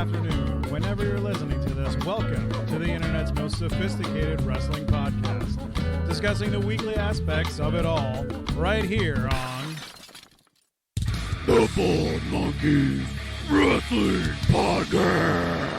afternoon, whenever you're listening to this, welcome to the internet's most sophisticated wrestling podcast, discussing the weekly aspects of it all, right here on The Bald Monkey Wrestling Podcast.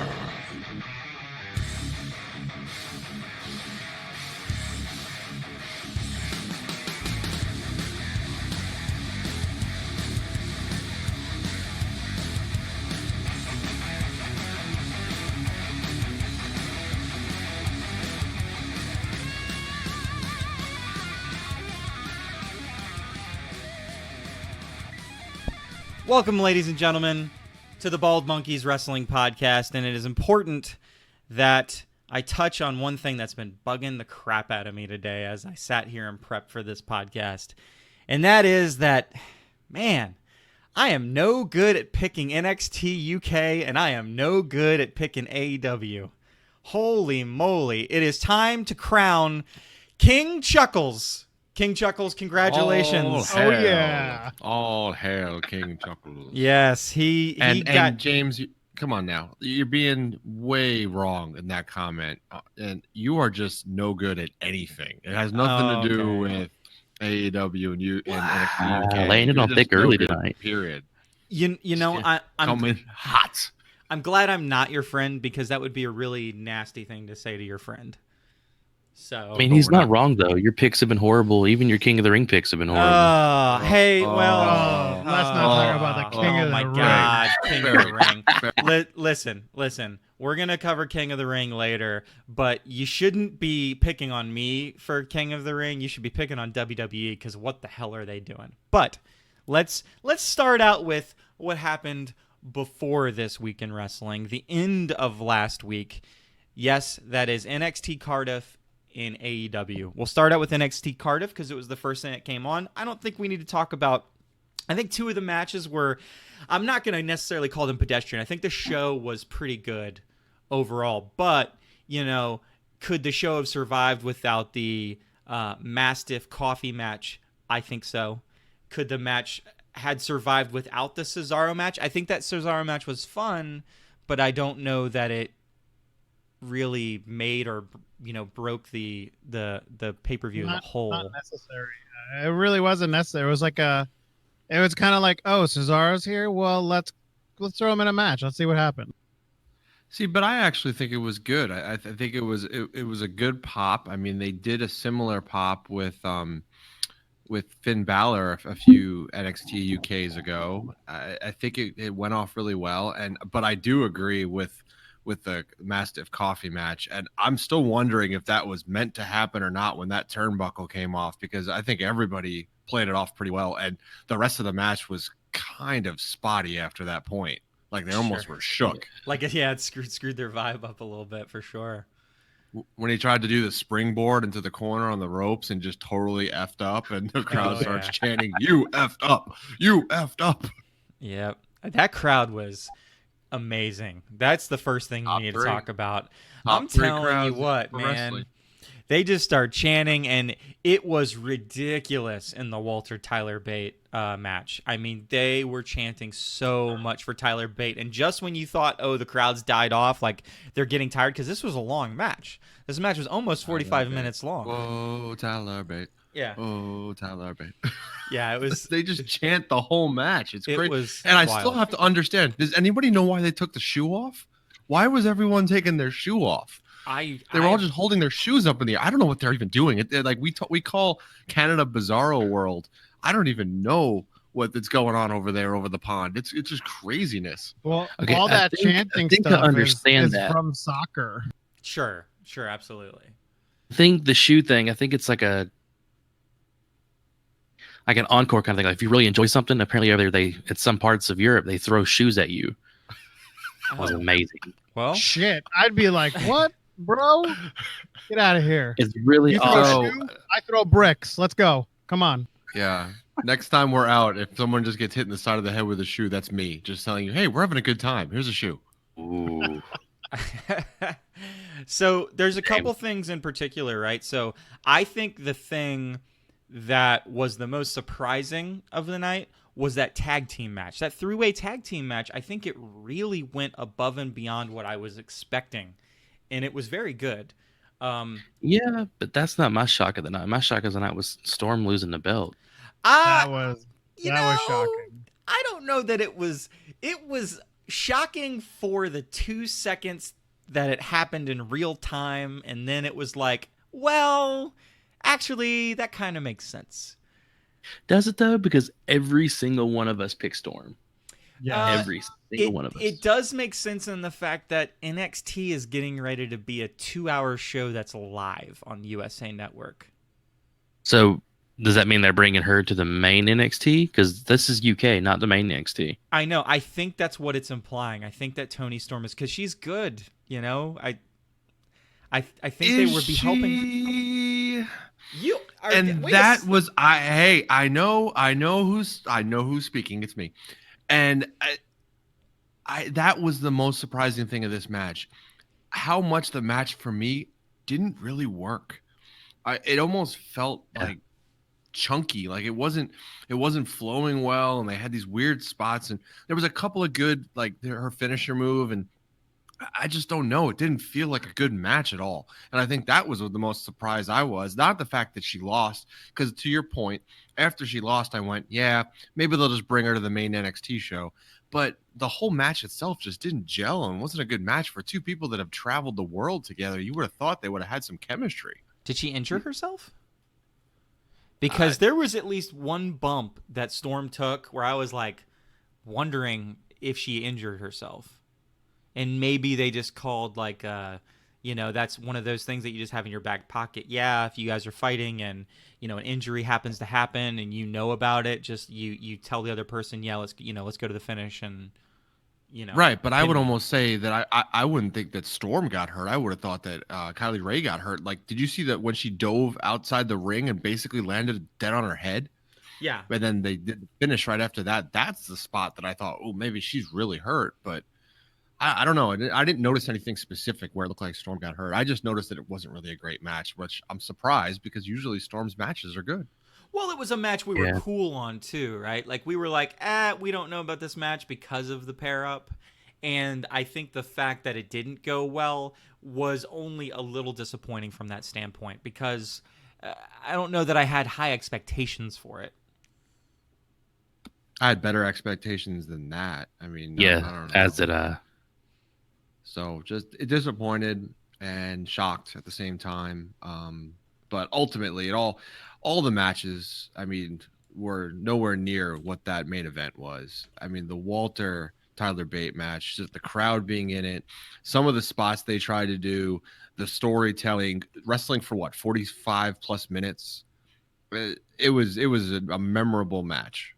Welcome, ladies and gentlemen, to the Bald Monkeys Wrestling Podcast, and it is important that I touch on one thing that's been bugging the crap out of me today as I sat here and prepped for this podcast, and that is that, man, I am no good at picking NXT UK, and I am no good at picking AEW. Holy moly, it is time to crown King Chuckles. King Chuckles, congratulations. Oh, yeah. All hail King Chuckles. Yes, he And got... James, come on now. You're being way wrong in that comment. And you are just no good at anything. It has nothing to do with AEW and you and NXT UK. Laying it on thick early tonight. Period. You know, I'm coming hot. I'm glad I'm not your friend, because that would be a really nasty thing to say to your friend. So I mean, he's not wrong, though. Your picks have been horrible. Even your King of the Ring picks have been horrible. Hey, let's not talk about the King of the Ring. Oh, my God, King of the Ring. Listen. We're going to cover King of the Ring later, but you shouldn't be picking on me for King of the Ring. You should be picking on WWE, because what the hell are they doing? But let's start out with what happened before this week in wrestling, the end of last week. Yes, that is NXT Cardiff in AEW. We'll start out with NXT Cardiff because it was the first thing that came on. I don't think we need to talk about... I think two of the matches were... I'm not going to necessarily call them pedestrian. I think the show was pretty good overall. But, you know, could the show have survived without the Mastiff Coffee match? I think so. Could the match had survived without the Cesaro match? I think that Cesaro match was fun, but I don't know that it really made or broke the pay-per-view as a whole. Not necessary. It really wasn't necessary. It was kind of like, oh, Cesaro's here. Well, let's throw him in a match. Let's see what happens. See, but I actually think it was good. I think it was a good pop. I mean, they did a similar pop with Finn Balor a few NXT UKs ago. I think it went off really well. But I do agree with the Mastiff Coffee match, and I'm still wondering if that was meant to happen or not when that turnbuckle came off, because I think everybody played it off pretty well, and the rest of the match was kind of spotty after that point. Like they almost were shook. Like, yeah, it screwed their vibe up a little bit for sure. When he tried to do the springboard into the corner on the ropes and just totally effed up, and the crowd starts chanting, "You effed up! You effed up!" Yep, that crowd was amazing. That's the first thing you need to talk about. I'm telling you what, man. Wrestling. They just start chanting, and it was ridiculous in the Walter Tyler Bate match. I mean, they were chanting so much for Tyler Bate, and just when you thought, oh, the crowd's died off, like they're getting tired, because this was a long match. This match was almost 45 minutes long. Whoa, Tyler Bate. Yeah. Oh, Tyler Bate. Yeah, it was. They just chant the whole match. It's great. And I still have to understand. Does anybody know why they took the shoe off? Why was everyone taking their shoe off? They were all just holding their shoes up in the air. I don't know what they're even doing. Like we call Canada Bizarro World. I don't even know what's going on over there over the pond. It's just craziness. Well, okay, all that chanting stuff is from soccer. Sure, absolutely. I think the shoe thing, I think it's like an encore kind of thing. Like if you really enjoy something, apparently over there at some parts of Europe they throw shoes at you. That was amazing. Well, shit, I'd be like, what, bro? Get out of here. It's really awesome. I throw bricks. Let's go. Come on. Yeah. Next time we're out, if someone just gets hit in the side of the head with a shoe, that's me just telling you, hey, we're having a good time. Here's a shoe. Ooh. So there's a couple things in particular, right? So I think the thing that was the most surprising of the night was that tag team match. That three-way tag team match, I think it really went above and beyond what I was expecting, and it was very good. Yeah, but that's not my shock of the night. My shock of the night was Storm losing the belt. That was You that know, was shocking. I don't know that it was shocking for the 2 seconds that it happened in real time, and then it was like, well, actually, that kind of makes sense. Does it though? Because every single one of us picked Storm. Yeah. Every single one of us. It does make sense in the fact that NXT is getting ready to be a 2-hour show that's live on USA Network. So does that mean they're bringing her to the main NXT? Because this is UK, not the main NXT. I know. I think that's what it's implying. I think that Toni Storm is, because she's good. You know, I think they would be helping. You are, And that was I know who's speaking. It's me. And I that was the most surprising thing of this match. How much the match for me didn't really work. It almost felt like chunky, like it wasn't flowing well, and they had these weird spots, and there was a couple of good, like her finisher move, and I just don't know. It didn't feel like a good match at all. And I think that was the most surprised I was. Not the fact that she lost, because to your point, after she lost, I went, yeah, maybe they'll just bring her to the main NXT show. But the whole match itself just didn't gel and wasn't a good match for two people that have traveled the world together. You would have thought they would have had some chemistry. Did she injure herself? Because there was at least one bump that Storm took where I was like wondering if she injured herself. And maybe they just called like, that's one of those things that you just have in your back pocket. Yeah, if you guys are fighting and, an injury happens to happen and you know about it, just you tell the other person, yeah, let's go to the finish and, Right, but I would almost say that I wouldn't think that Storm got hurt. I would have thought that Kylie Ray got hurt. Like, did you see that when she dove outside the ring and basically landed dead on her head? Yeah. And then they did the finish right after that. That's the spot that I thought, oh, maybe she's really hurt. But I don't know. I didn't notice anything specific where it looked like Storm got hurt. I just noticed that it wasn't really a great match, which I'm surprised because usually Storm's matches are good. Well, it was a match we were cool on too, right? Like we were like, we don't know about this match because of the pair up. And I think the fact that it didn't go well was only a little disappointing from that standpoint because I don't know that I had high expectations for it. I had better expectations than that. I mean, yeah, I don't know. as did I. So just disappointed and shocked at the same time. But ultimately, all the matches, I mean, were nowhere near what that main event was. I mean, the Walter Tyler Bate match, just the crowd being in it, some of the spots they tried to do, the storytelling, wrestling for what, 45 plus minutes. It was a memorable match.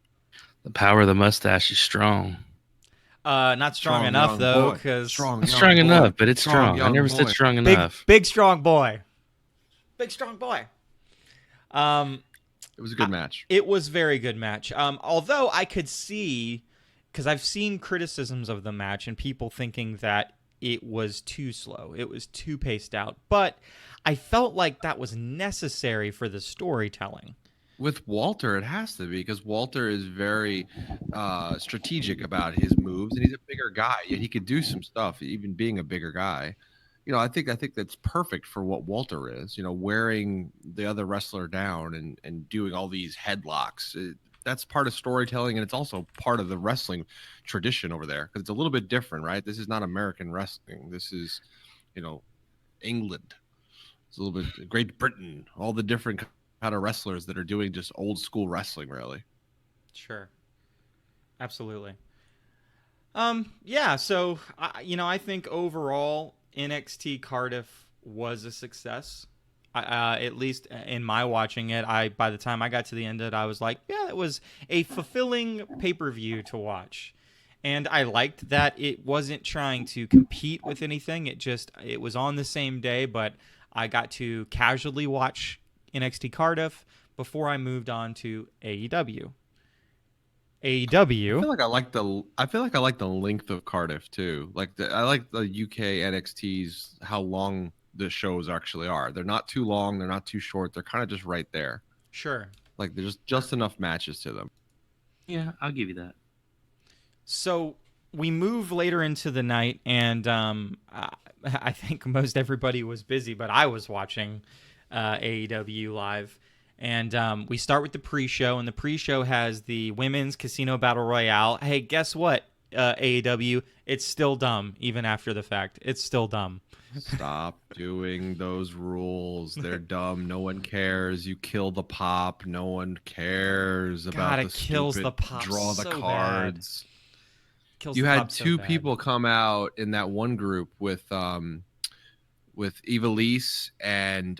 The power of the mustache is strong. Not strong enough though, because it's strong enough, but it's strong. I never said strong enough. Big strong boy. Big strong boy. It was a good match. It was a very good match. Although I could see, because I've seen criticisms of the match and people thinking that it was too slow, it was too paced out, but I felt like that was necessary for the storytelling. With Walter, it has to be because Walter is very strategic about his moves, and he's a bigger guy. Yet he could do some stuff, even being a bigger guy. I think that's perfect for what Walter is. Wearing the other wrestler down and doing all these headlocks. That's part of storytelling, and it's also part of the wrestling tradition over there because it's a little bit different, right? This is not American wrestling. This is, England. It's a little bit Great Britain. All the different kind of wrestlers that are doing just old school wrestling, really. Sure. Absolutely. Yeah, so I think overall NXT Cardiff was a success. At least in my watching it, by the time I got to the end of it, I was like, yeah, it was a fulfilling pay-per-view to watch. And I liked that it wasn't trying to compete with anything. It was on the same day, but I got to casually watch NXT Cardiff before I moved on to AEW. I feel like I like the length of Cardiff too. I like the UK NXTs, how long the shows actually are. They're not too long, they're not too short. They're kind of just right there. Sure. Like there's just enough matches to them. Yeah, I'll give you that. So we move later into the night, and I think most everybody was busy, but I was watching AEW live. And we start with the pre-show, and the pre-show has the Women's Casino Battle Royale. Hey, guess what, AEW? It's still dumb, even after the fact. It's still dumb. Stop doing those rules. They're dumb. No one cares. You kill the pop. No one cares about God, the it kills stupid the pop draw the so cards. Kills You the had pop so two bad. people come out in that one group with Ivelisse and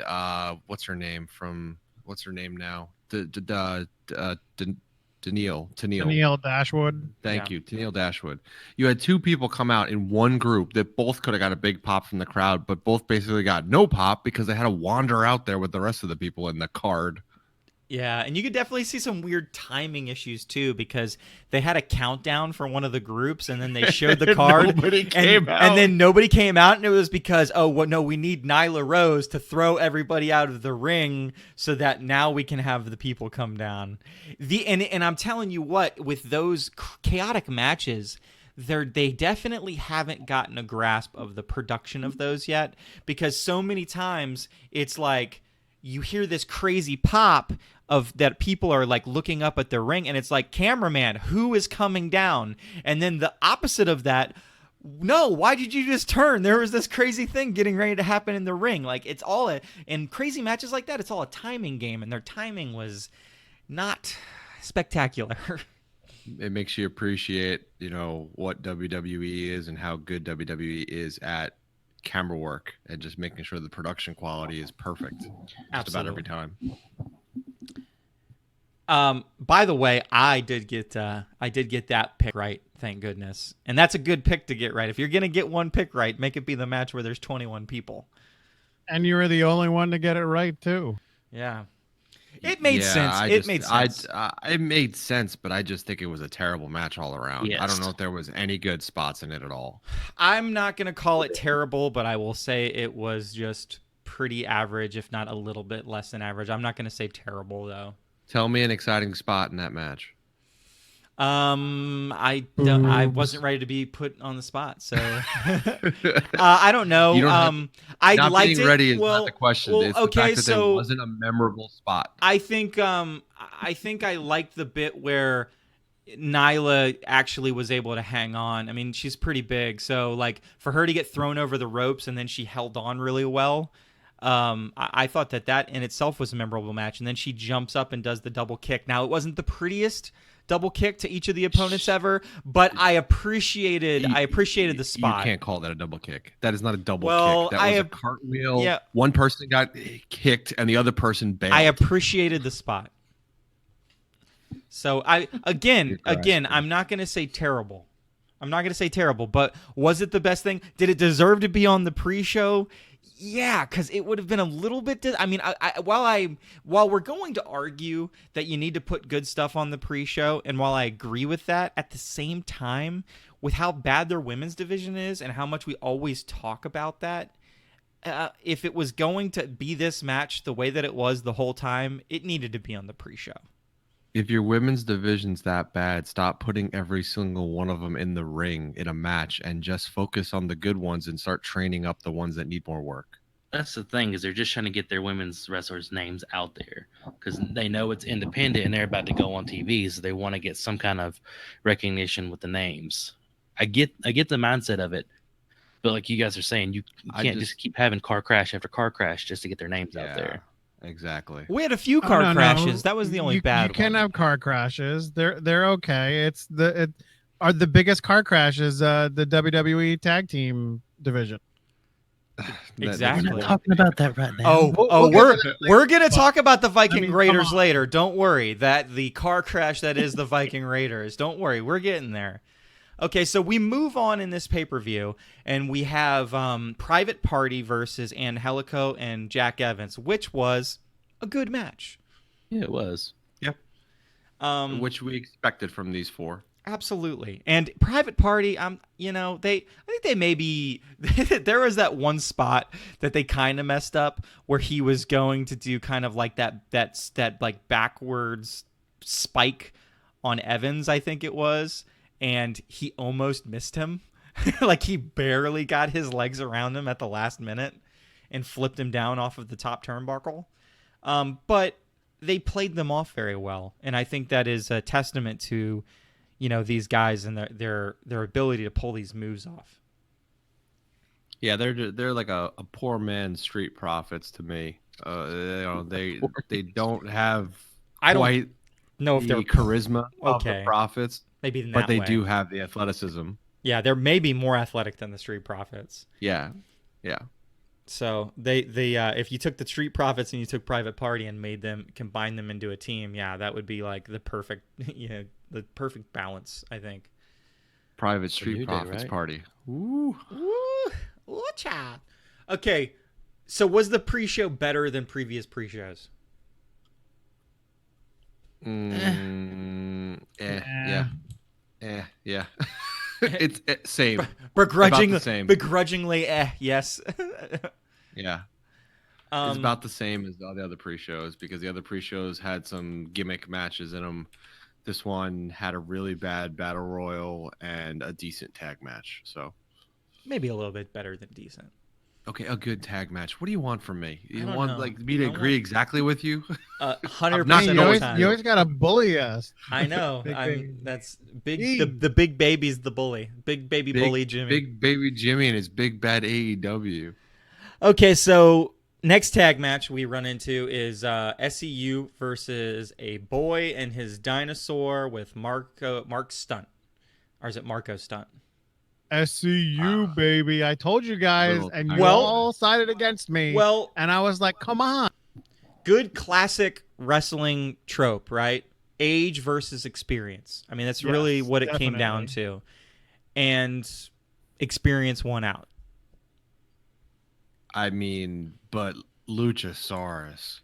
what's her name now? Tennille. Neil Dashwood. Thank Yeah. you, Tennille Dashwood. You had two people come out in one group that both could have got a big pop from the crowd, but both basically got no pop because they had to wander out there with the rest of the people in the card. Yeah, and you could definitely see some weird timing issues too, because they had a countdown for one of the groups, and then they showed the card, and then nobody came out, and it was because we need Nyla Rose to throw everybody out of the ring so that now we can have the people come down. And I'm telling you what, with those chaotic matches, they definitely haven't gotten a grasp of the production of those yet, because so many times it's like you hear this crazy pop of that people are like looking up at the ring, and it's like, cameraman, who is coming down? And then the opposite of that, no, why did you just turn? There was this crazy thing getting ready to happen in the ring. Like, it's all in crazy matches like that, it's all a timing game, and their timing was not spectacular. It makes you appreciate, what WWE is and how good WWE is at camera work and just making sure the production quality is perfect just about every time. By the way, I did get that pick right, thank goodness. And that's a good pick to get right. If you're gonna get one pick right, make it be the match where there's 21 people. And you were the only one to get it right too. Yeah. It made sense. It made sense. It made sense, but I just think it was a terrible match all around. Yes. I don't know if there was any good spots in it at all. I'm not going to call it terrible, but I will say it was just pretty average, if not a little bit less than average. I'm not going to say terrible, though. Tell me an exciting spot in that match. I wasn't ready to be put on the spot, so I don't know. I not liked being it. ready is not the question. Well, it's okay, the fact that there wasn't a memorable spot. I think I liked the bit where Nyla actually was able to hang on. I mean, she's pretty big, so like for her to get thrown over the ropes and then she held on really well. I thought that in itself was a memorable match, and then she jumps up and does the double kick. Now, it wasn't the prettiest double kick to each of the opponents ever, but I appreciated the spot. You can't call that a double kick. That is not a double Well, kick. That was a cartwheel. Yeah. One person got kicked and the other person bailed. I appreciated the spot. So I'm not going to say terrible. But was it the best thing? Did it deserve to be on the pre-show? Yeah, because it would have been a little bit. While we're going to argue that you need to put good stuff on the pre-show, and while I agree with that, at the same time, with how bad their women's division is and how much we always talk about that, if it was going to be this match the way that it was the whole time, it needed to be on the pre-show. If your women's division's that bad, stop putting every single one of them in the ring in a match and just focus on the good ones and start training up the ones that need more work. That's the thing, is they're just trying to get their women's wrestlers' names out there because they know it's independent and they're about to go on TV, so they want to get some kind of recognition with the names. I get the mindset of it, but like you guys are saying, you can't just keep having car crash after car crash just to get their names out there. Exactly. We had a few car crashes. That was the only bad one. You can have car crashes. They're okay. Are the biggest car crashes the WWE tag team division. Exactly. We're not talking about that right now. We're gonna talk about the Viking Raiders later. Don't worry. That the car crash that is the Viking Raiders. Don't worry. We're getting there. Okay, so we move on in this pay-per-view, and we have Private Party versus Angelico and Jack Evans, which was a good match. Yeah, it was. Yep. Which we expected from these four. Absolutely. And Private Party, I think they maybe there was that one spot that they kind of messed up where he was going to do kind of like that like backwards spike on Evans, I think it was, and he almost missed him. Like he barely got his legs around him at the last minute and flipped him down off of the top turnbuckle. But they played them off very well, and I think that is a testament to, these guys and their ability to pull these moves off. Yeah, they're like a poor man's Street Profits to me. They don't have quite know if they're charisma of the okay. Profits, maybe in but that they way. do have the athleticism. Yeah, they're maybe more athletic than the Street Profits. Yeah. So they if you took the Street Profits and you took Private Party and combine them into a team, yeah, that would be like the perfect the perfect balance, I think. Private Street New Day, Profits right? party. Ooh. Ooh, child. Okay, so was the pre-show better than previous pre-shows? Yeah. It's same. Begrudgingly, yes. Yeah. It's about the same as all the other pre-shows because the other pre-shows had some gimmick matches in them. This one had a really bad battle royal and a decent tag match. So maybe a little bit better than decent. Okay, a good tag match. What do you want from me? You don't want know. like me to agree exactly with you? 100% not of the going- time. You always gotta bully us. I know. Big That's big. Fiend. The big baby's the bully. Big baby bully Jimmy. Big baby Jimmy and his big bad AEW. Okay, so next tag match we run into is SCU versus a boy and his dinosaur with Mark Stunt, or is it Marco Stunt? SCU, baby. I told you guys, and you Well- all sided against me. Well, And I was like, come on. good classic wrestling trope, right? Age versus experience. I mean, that's really Yes, what it came down to. And experience won out. I mean, but Luchasaurus.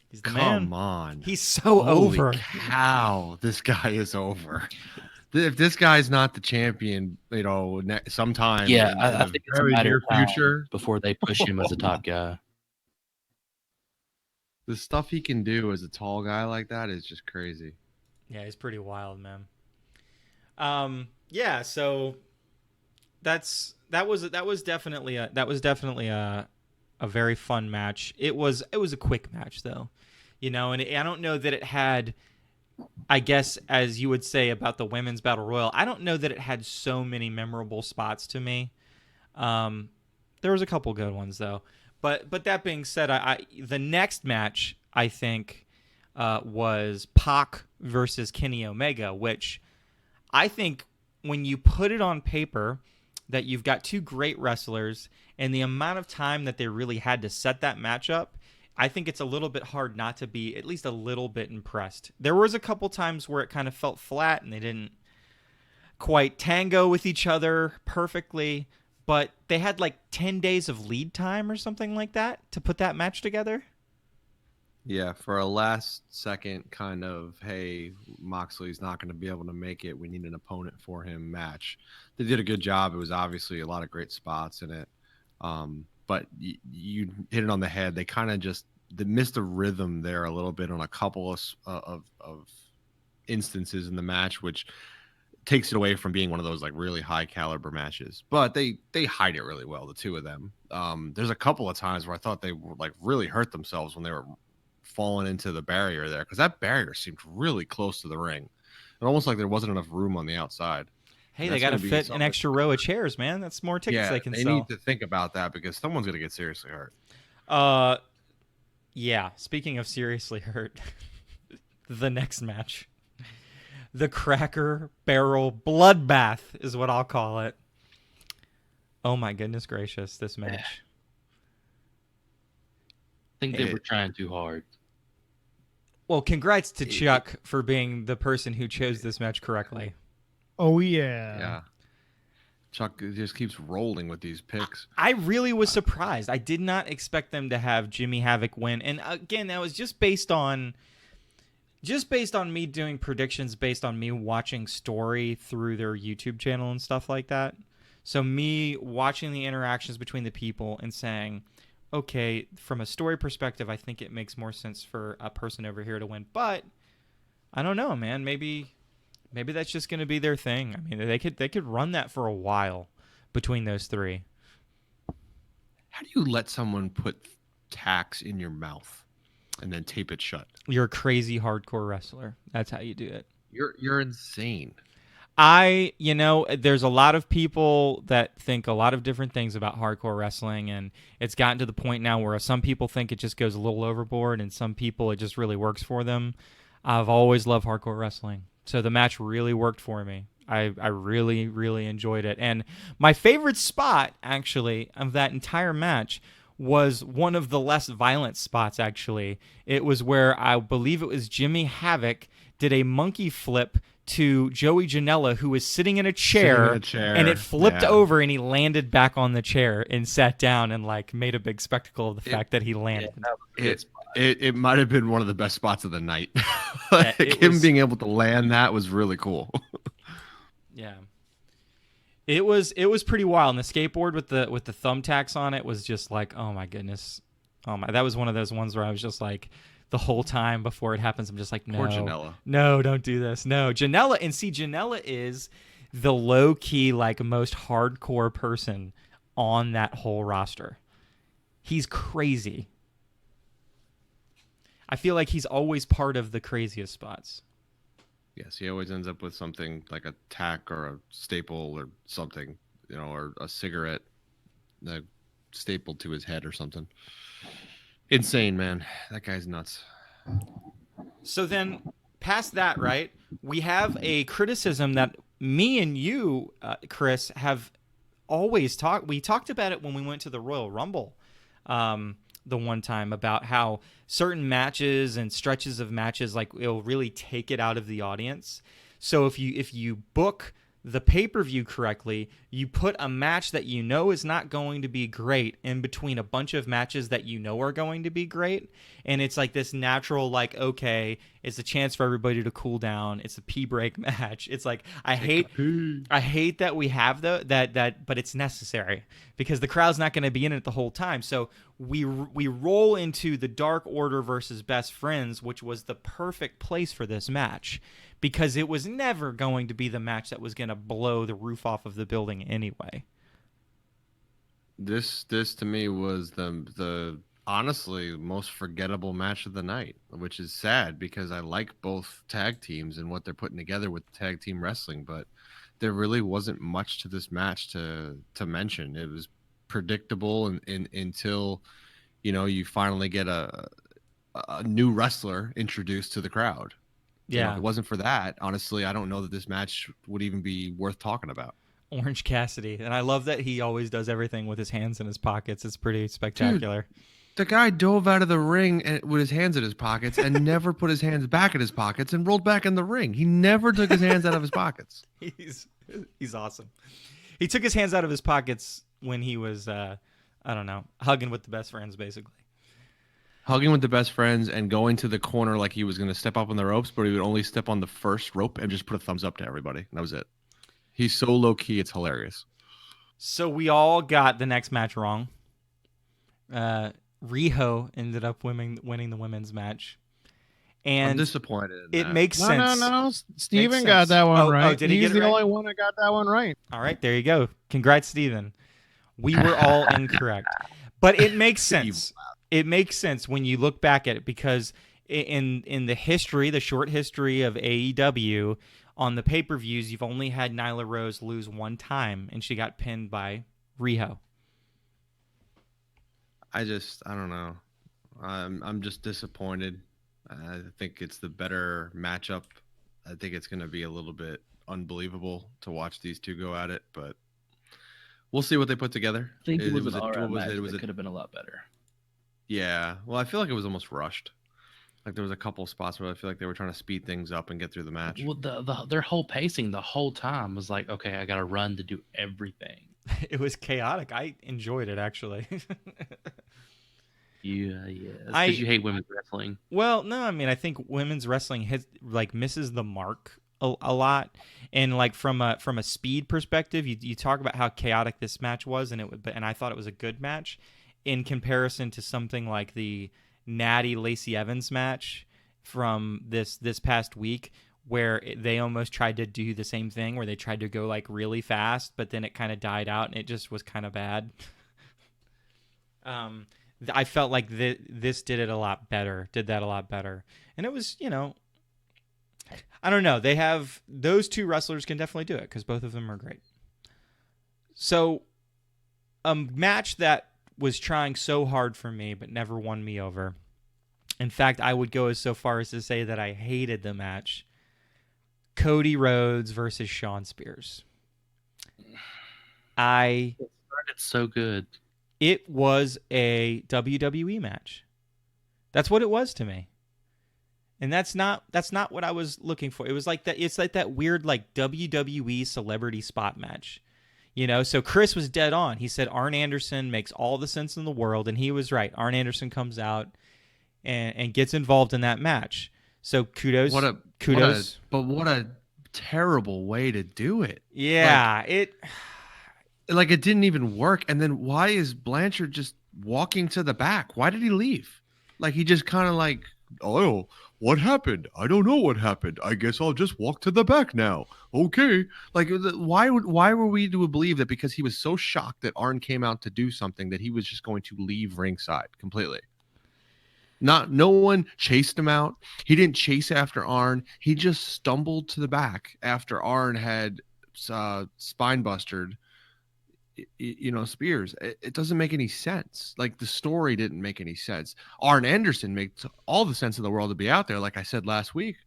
He's the Come man. on. He's so Holy over. cow, this guy is over. If this guy's not the champion, sometime Yeah, in I the think it's a very matter near of time future, before they push him as a top guy. the stuff he can do as a tall guy like that is just crazy. Yeah, he's pretty wild, man. Yeah, so that was definitely a very fun match. It was a quick match though, and I don't know that it had, I guess as you would say about the women's battle royal, I don't know that it had so many memorable spots to me. There was a couple good ones though, but that being said, the next match I think was Pac versus Kenny Omega, which I think when you put it on paper that you've got two great wrestlers and the amount of time that they really had to set that match up, I think it's a little bit hard not to be at least a little bit impressed. There was a couple times where it kind of felt flat and they didn't quite tango with each other perfectly, but they had like 10 days of lead time or something like that to put that match together. Yeah, for a last second kind of, hey, Moxley's not going to be able to make it, we need an opponent for him match. They did a good job. It was obviously a lot of great spots in it. But you hit it on the head. They kind of they missed the rhythm there a little bit on a couple of instances in the match, which takes it away from being one of those like really high caliber matches. But they hide it really well, the two of them. There's a couple of times where I thought they were like really hurt themselves when they were falling into the barrier there, because that barrier seemed really close to the ring. It almost like there wasn't enough room on the outside. Hey, they got to fit an extra row of chairs, man. That's more tickets they can sell. They need to think about that because someone's going to get seriously hurt. Yeah. Speaking of seriously hurt, the next match, the Cracker Barrel Bloodbath is what I'll call it. Oh my goodness gracious, this match. I think they were trying too hard. Well, congrats to Chuck for being the person who chose this match correctly. Oh, yeah. Yeah. Chuck just keeps rolling with these picks. I really was surprised. I did not expect them to have Jimmy Havoc win. And again, that was just based on me doing predictions based on me watching Story through their YouTube channel and stuff like that. So me watching the interactions between the people and saying, okay, from a story perspective, I think it makes more sense for a person over here to win. But I don't know, man. Maybe Maybe that's just going to be their thing. I mean, they could run that for a while between those three. How do you let someone put tacks in your mouth and then tape it shut? You're a crazy hardcore wrestler. That's how you do it. You're insane. There's a lot of people that think a lot of different things about hardcore wrestling, and it's gotten to the point now where some people think it just goes a little overboard, and some people it just really works for them. I've always loved hardcore wrestling, so the match really worked for me. I really, really enjoyed it. And my favorite spot, actually, of that entire match was one of the less violent spots, actually. It was where I believe it was Jimmy Havoc did a monkey flip to Joey Janela, who was sitting in a chair, and it flipped over, and he landed back on the chair and sat down and made a big spectacle of the fact that he landed. It might have been one of the best spots of the night. Him being able to land that was really cool. Yeah. It was pretty wild. And the skateboard with the thumbtacks on it was just oh my goodness. That was one of those ones where I was just the whole time before it happens, I'm just no. Poor Janela. No, don't do this. No. Janela is the low key, most hardcore person on that whole roster. He's crazy. I feel like he's always part of the craziest spots. Yes, he always ends up with something like a tack or a staple or something, or a cigarette stapled to his head or something. Insane, man. That guy's nuts. So then, past that, right, we have a criticism that me and you, Chris, have always talked. We talked about it when we went to the Royal Rumble the one time, about how certain matches and stretches of matches, it'll really take it out of the audience. So if you book the pay-per-view correctly, you put a match that is not going to be great in between a bunch of matches that are going to be great, and it's this natural okay, it's a chance for everybody to cool down. It's a pee break match. It's I hate that we have that, but it's necessary because the crowd's not going to be in it the whole time. So we roll into the Dark Order versus Best Friends, which was the perfect place for this match, because it was never going to be the match that was going to blow the roof off of the building anyway. This to me was the honestly most forgettable match of the night, which is sad because I like both tag teams and what they're putting together with tag team wrestling, but there really wasn't much to this match to mention. It was predictable until you finally get a new wrestler introduced to the crowd. Yeah. If it wasn't for that, honestly, I don't know that this match would even be worth talking about. Orange Cassidy. And I love that he always does everything with his hands in his pockets. It's pretty spectacular. Dude, the guy dove out of the ring with his hands in his pockets and never put his hands back in his pockets and rolled back in the ring. He never took his hands out of his pockets. He's awesome. He took his hands out of his pockets when he was, hugging with the best friends, basically. Hugging with the best friends and going to the corner like he was going to step up on the ropes, but he would only step on the first rope and just put a thumbs up to everybody. That was it. He's so low-key, it's hilarious. So we all got the next match wrong. Riho ended up winning the women's match. And I'm disappointed in it that. makes sense. No. Steven got that one right. Did he He's get it the right? only one that got that one right. All right, there you go. Congrats, Steven. We were all incorrect. But it makes sense. It makes sense when you look back at it, because in the short history of AEW, on the pay-per-views, you've only had Nyla Rose lose one time, and she got pinned by Riho. I don't know. I'm just disappointed. I think it's the better matchup. I think it's going to be a little bit unbelievable to watch these two go at it, but we'll see what they put together. I think it was an all-right match. It could have been a lot better. Yeah. Well, I feel like it was almost rushed. There was a couple spots where I feel like they were trying to speed things up and get through the match. Well, their whole pacing the whole time was okay, I got to run to do everything. It was chaotic. I enjoyed it, actually. Yeah. Because you hate women's wrestling. Well, no, I think women's wrestling misses the mark a lot, and from a speed perspective, you talk about how chaotic this match was, and I thought it was a good match in comparison to something like the Natty Lacey Evans match from this past week, where they almost tried to do the same thing, where they tried to go like really fast, but then it kind of died out and it just was kind of bad. I felt like this did that a lot better. And it was, I don't know. They have, those two wrestlers can definitely do it because both of them are great. So a match that was trying so hard for me but never won me over. In fact, I would go as so far as to say that I hated the match. Cody Rhodes versus Shawn Spears. It started so good. It was a WWE match. That's what it was to me. And that's not what I was looking for. It was like that. It's like that weird like WWE celebrity spot match. So Chris was dead on. He said Arn Anderson makes all the sense in the world, and he was right. Arn Anderson comes out and gets involved in that match. So kudos. But what a terrible way to do it. Yeah, it didn't even work. And then why is Blanchard just walking to the back? Why did he leave? Like he just kind of like, oh, what happened? I don't know what happened. I guess I'll just walk to the back now. Okay. Like why were we to believe that because he was so shocked that Arn came out to do something that he was just going to leave ringside completely? No one chased him out. He didn't chase after Arn. He just stumbled to the back after Arn had spine bustered Spears. It doesn't make any sense. Like the story didn't make any sense. Arn Anderson makes all the sense in the world to be out there, like I said last week,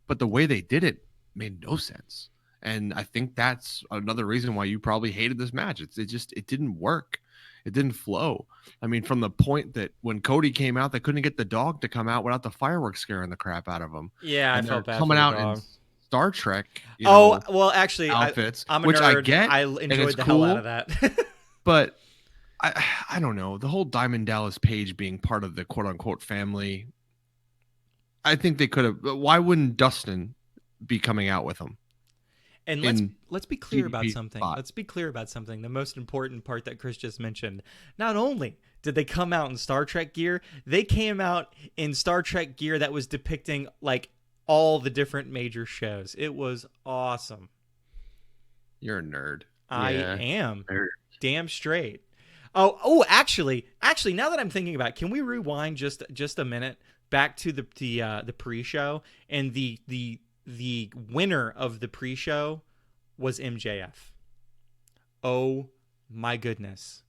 but the way they did it made no sense. And I think that's another reason why you probably hated this match. It didn't work. It didn't flow. I mean, from the point that when Cody came out, they couldn't get the dog to come out without the fireworks scaring the crap out of him. Yeah, I felt bad coming for the out dog. in Star Trek. Well, actually, outfits, I'm a which nerd. I get. I and enjoyed it's the cool, hell out of that. But I don't know. The whole Diamond Dallas Page being part of the quote unquote family. I think they could have. Why wouldn't Dustin be coming out with him? And let's be clear about DDP something. spot. Let's be clear about something. The most important part that Chris just mentioned. Not only did they come out in Star Trek gear, they came out in Star Trek gear that was depicting like all the different major shows. It was awesome. You're a nerd. I Yeah, am. nerd. Damn straight. Oh, actually, now that I'm thinking about it, can we rewind just a minute back to the pre-show, and the winner of the pre-show was MJF. Oh my goodness.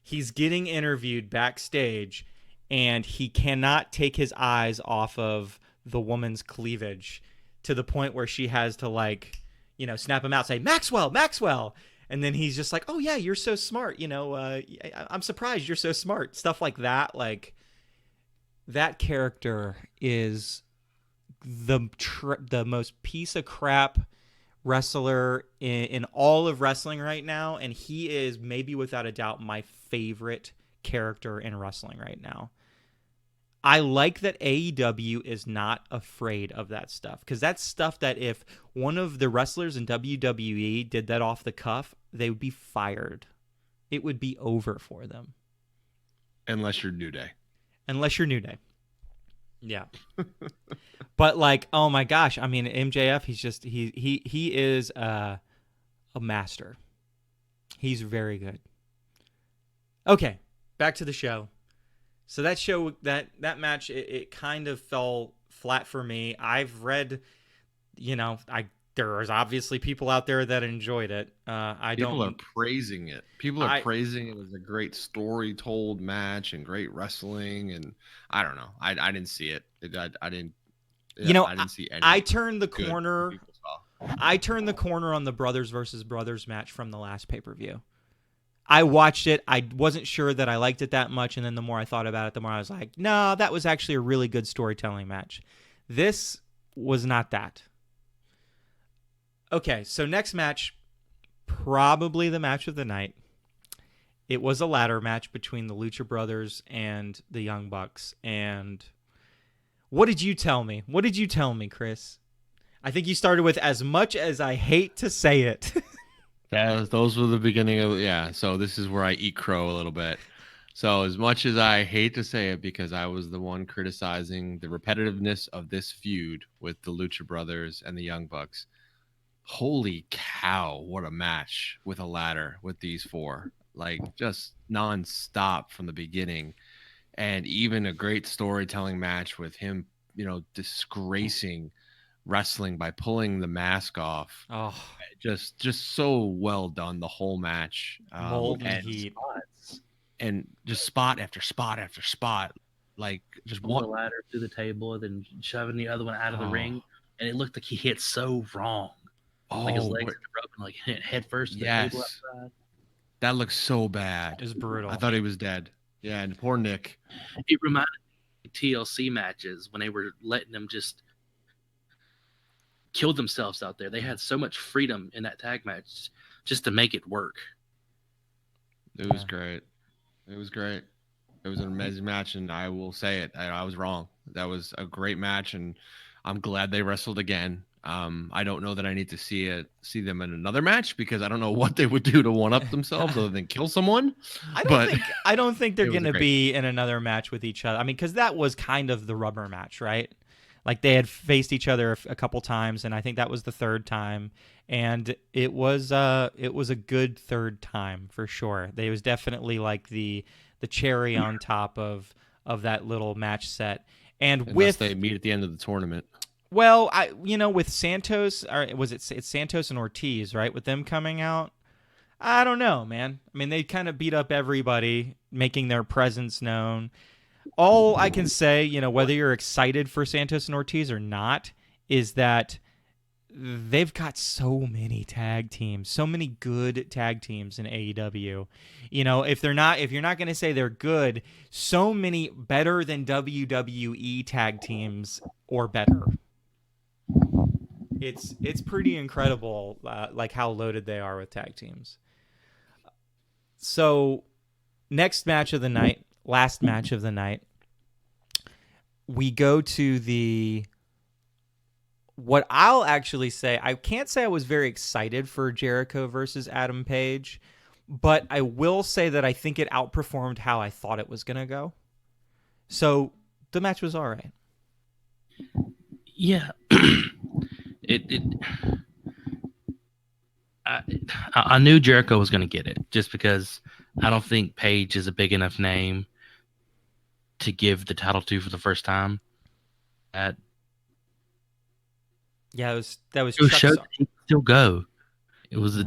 He's getting interviewed backstage and he cannot take his eyes off of the woman's cleavage to the point where she has to like, snap him out, say, Maxwell. And then he's just like, oh yeah, you're so smart. I'm surprised you're so smart. Stuff like that. Like that character is the most piece of crap wrestler in all of wrestling right now, and he is maybe without a doubt my favorite character in wrestling right now. I like that AEW is not afraid of that stuff, because that's stuff that if one of the wrestlers in WWE did that off the cuff, they would be fired. It would be over for them. Unless you're New Day. Yeah. But like, oh my gosh, I mean, MJF, he is a master. He's very good. Okay, back to the show. So that show, that match, it kind of fell flat for me. I've read, there's obviously people out there that enjoyed it. People are praising it. People are praising it as a great story told match and great wrestling. And I don't know. I didn't see it. I didn't see any. I turned the corner. I turned the corner on the brothers versus brothers match from the last pay-per-view. I watched it. I wasn't sure that I liked it that much. And then the more I thought about it, the more I was like, no, that was actually a really good storytelling match. This was not that. Okay, so next match, probably the match of the night. It was a ladder match between the Lucha Brothers and the Young Bucks. And what did you tell me? What did you tell me, Chris? I think you started with, as much as I hate to say it. Yeah, those were the beginning of, yeah. So this is where I eat crow a little bit. So as much as I hate to say it, because I was the one criticizing the repetitiveness of this feud with the Lucha Brothers and the Young Bucks, holy cow, what a match with a ladder with these four. Like just nonstop from the beginning. And even a great storytelling match with him, disgracing wrestling by pulling the mask off. Oh, Just so well done, the whole match. molten And heat. and just spot after spot after spot, like just Pull the one. ladder through the table, then shoving the other one out of the Oh. ring, and it looked like he hit so wrong. Like his legs what- were broken, like hit head first to the Yes. table outside. that looks so bad. It was brutal. I thought he was dead. Yeah, and poor Nick. It reminded me of TLC matches when they were letting them just kill themselves out there. They had so much freedom in that tag match just to make it work. It was great. It was great. It was an amazing match, and I will say it. I was wrong. That was a great match, and I'm glad they wrestled again. I don't know that I need to see them in another match because I don't know what they would do to one up themselves other than kill someone. I don't think they're it was going to great be in another match with each other. I mean, because that was kind of the rubber match, right? Like they had faced each other a couple times, and I think that was the third time, and it was a good third time for sure. It was definitely like the cherry on top of that little match set, and Unless they meet at the end of the tournament. Well, with Santos, or it's Santos and Ortiz, right? With them coming out, I don't know, man. I mean, they kind of beat up everybody, making their presence known. All I can say, whether you're excited for Santos and Ortiz or not, is that they've got so many tag teams, so many good tag teams in AEW. If you're not going to say they're good, so many better than WWE tag teams or better. It's pretty incredible, like how loaded they are with tag teams. So, next match of the night, last match of the night, we go to what I'll actually say, I can't say I was very excited for Jericho versus Adam Page, but I will say that I think it outperformed how I thought it was going to go. So, the match was all right. Yeah. I knew Jericho was going to get it just because I don't think Page is a big enough name to give the title to for the first time. Yeah, that was it showed that he could still go. It was,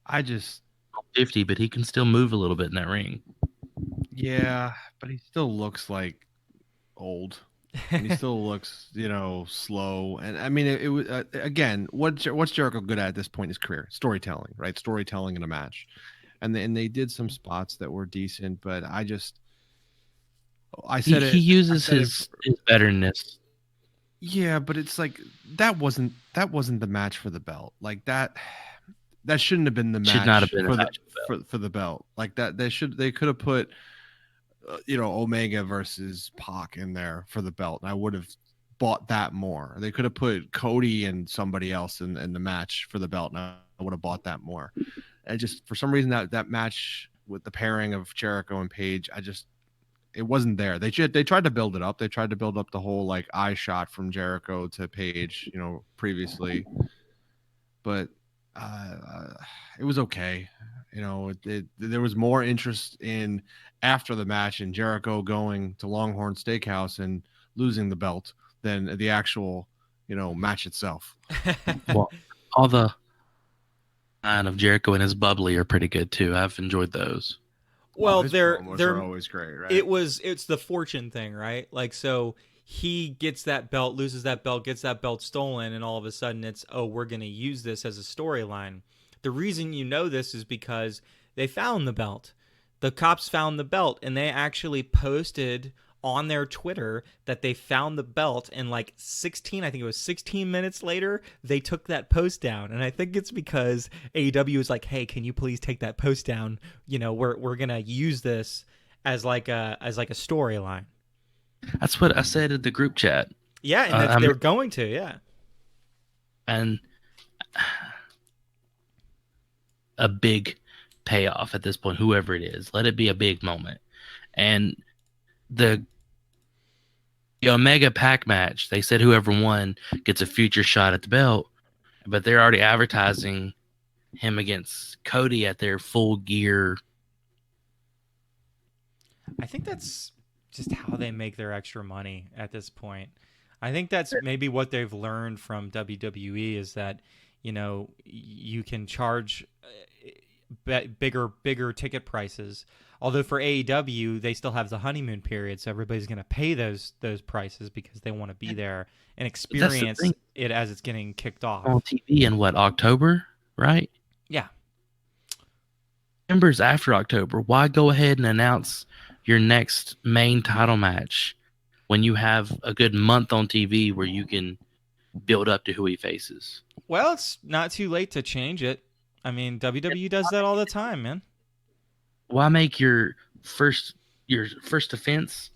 I just 50, but he can still move a little bit in that ring. Yeah, but he still looks like old. And he still looks, slow. And I mean, it was again, what's Jericho good at this point in his career? Storytelling, right? Storytelling in a match, and they did some spots that were decent, but I said he uses his betterness. Yeah, but it's like that wasn't the match for the belt. Like that shouldn't have been the match. Should not have been for the belt. Like that they could have put Omega versus Pac in there for the belt, and I would have bought that more. They could have put Cody and somebody else in the match for the belt, and I would have bought that more. And just for some reason that match with the pairing of Jericho and Page, it wasn't there. They tried to build it up. They tried to build up the whole like eye shot from Jericho to Page, previously, but it was okay. There was more interest in after the match in Jericho going to Longhorn Steakhouse and losing the belt than the actual, match itself. Well, all the line of Jericho and his bubbly are pretty good too. I've enjoyed those. Well, they're always great, right? It's the fortune thing, right? Like, so he gets that belt, loses that belt, gets that belt stolen, and all of a sudden it's, we're going to use this as a storyline. The reason this is because they found the belt. The cops found the belt, and they actually posted on their Twitter that they found the belt, and like 16 minutes later, they took that post down. And I think it's because AEW is like, hey, can you please take that post down? We're going to use this as like a storyline. That's what I said in the group chat. Yeah, and they're going to, yeah. And a big payoff at this point, whoever it is. Let it be a big moment. And the Omega Pack match, they said whoever won gets a future shot at the belt, but they're already advertising him against Cody at their Full Gear. I think that's just how they make their extra money at this point. I think that's maybe what they've learned from WWE is that, you know, you can charge bigger ticket prices. Although for AEW, they still have the honeymoon period, so everybody's going to pay those prices because they want to be there and experience it as it's getting kicked off on TV in October, right? Yeah. Members after October. Why go ahead and announce your next main title match when you have a good month on TV where you can build up to who he faces? Well, it's not too late to change it. I mean, WWE does that all the time, man. Why make your first defense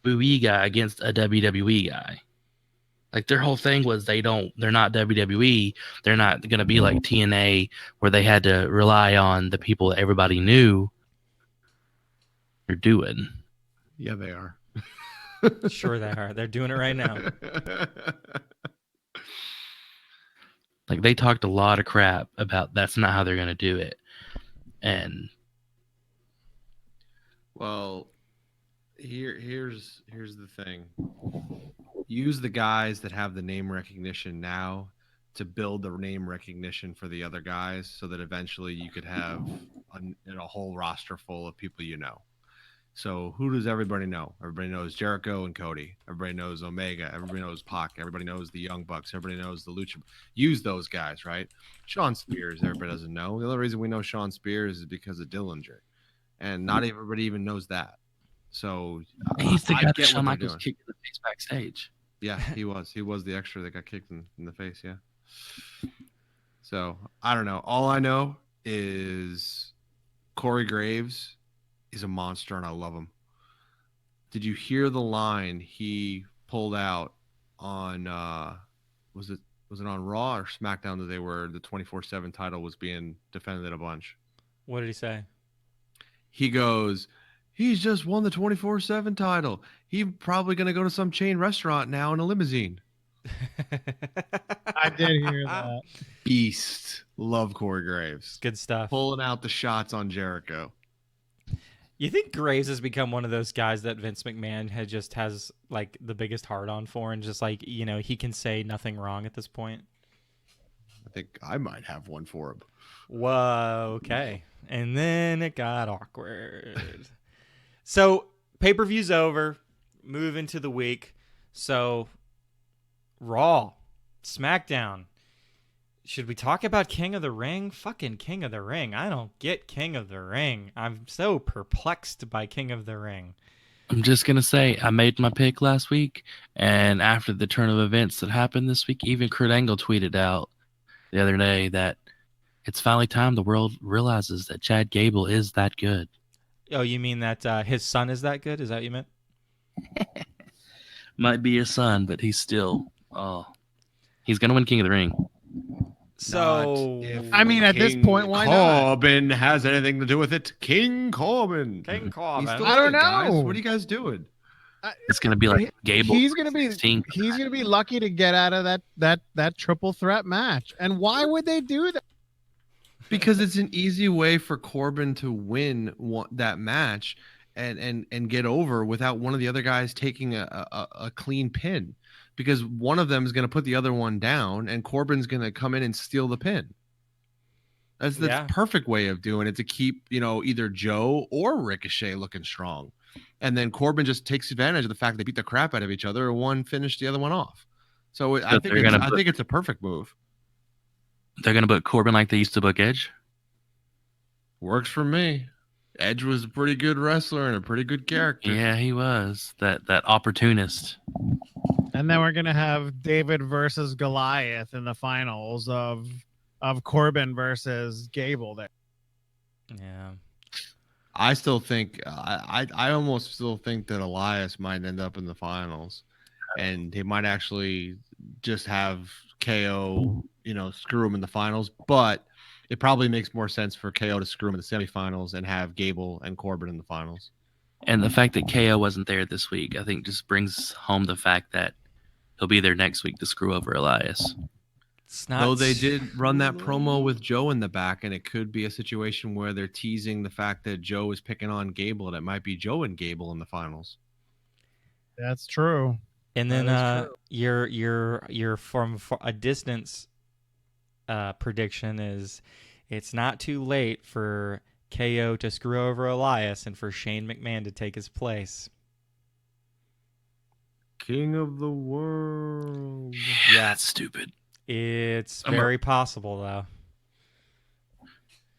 WWE guy against a WWE guy? Like their whole thing was they're not WWE. They're not going to be like TNA where they had to rely on the people that everybody knew. They're doing. Yeah, they are. Sure they are. They're doing it right now. Like they talked a lot of crap about that's not how they're going to do it. And well, here's the thing. Use the guys that have the name recognition now to build the name recognition for the other guys so that eventually you could have a whole roster full of people you know. So who does everybody know? Everybody knows Jericho and Cody. Everybody knows Omega. Everybody knows Pac. Everybody knows the Young Bucks. Everybody knows the Lucha. Use those guys, right? Sean Spears, everybody doesn't know. The only reason we know Sean Spears is because of Dillinger. And not everybody even knows that. So he's the guy that Shawn Michaels kicked in the face backstage. Yeah, he was. He was the extra that got kicked in the face, yeah. So, I don't know. All I know is Corey Graves is a monster, and I love him. Did you hear the line he pulled out on, was it on Raw or SmackDown that the 24/7 title was being defended a bunch? What did he say? He goes, he's just won the 24/7 title. He's probably going to go to some chain restaurant now in a limousine. I did hear that. Beast. Love Corey Graves. Good stuff. Pulling out the shots on Jericho. You think Graves has become one of those guys that Vince McMahon has like the biggest hard on for, and just like, you know, he can say nothing wrong at this point? I think I might have one for him. Whoa, okay. And then it got awkward. So pay-per-view's over. Move into the week. So Raw, SmackDown. Should we talk about King of the Ring? Fucking King of the Ring. I don't get King of the Ring. I'm so perplexed by King of the Ring. I'm just going to say, I made my pick last week, and after the turn of events that happened this week, even Kurt Angle tweeted out the other day that it's finally time the world realizes that Chad Gable is that good. Oh, you mean that his son is that good? Is that what you meant? Might be his son, but he's still, he's going to win King of the Ring. So, I mean, at this point, why not? Corbin has anything to do with it? King Corbin. King Corbin. I don't know. Guys. What are you guys doing? It's going to be like Gable. He's gonna be lucky to get out of that triple threat match. And why would they do that? Because it's an easy way for Corbin to win that match and get over without one of the other guys taking a clean pin. Because one of them is going to put the other one down, and Corbin's going to come in and steal the pin. That's the perfect way of doing it to keep, either Joe or Ricochet looking strong. And then Corbin just takes advantage of the fact they beat the crap out of each other, and one finished the other one off. So I think it's a perfect move. They're going to book Corbin like they used to book Edge? Works for me. Edge was a pretty good wrestler and a pretty good character. Yeah, he was. That opportunist. And then we're gonna have David versus Goliath in the finals of Corbin versus Gable there. Yeah. I still think I almost still think that Elias might end up in the finals, and he might actually just have KO, screw him in the finals. But it probably makes more sense for KO to screw him in the semifinals and have Gable and Corbin in the finals. And the fact that KO wasn't there this week, I think, just brings home the fact that he'll be there next week to screw over Elias. It's not. Though they did run that promo with Joe in the back, and it could be a situation where they're teasing the fact that Joe is picking on Gable, and it might be Joe and Gable in the finals. That's true. And That then is true. your from a distance prediction is it's not too late for KO to screw over Elias and for Shane McMahon to take his place. King of the world. Yeah, That's stupid. it's very possible though.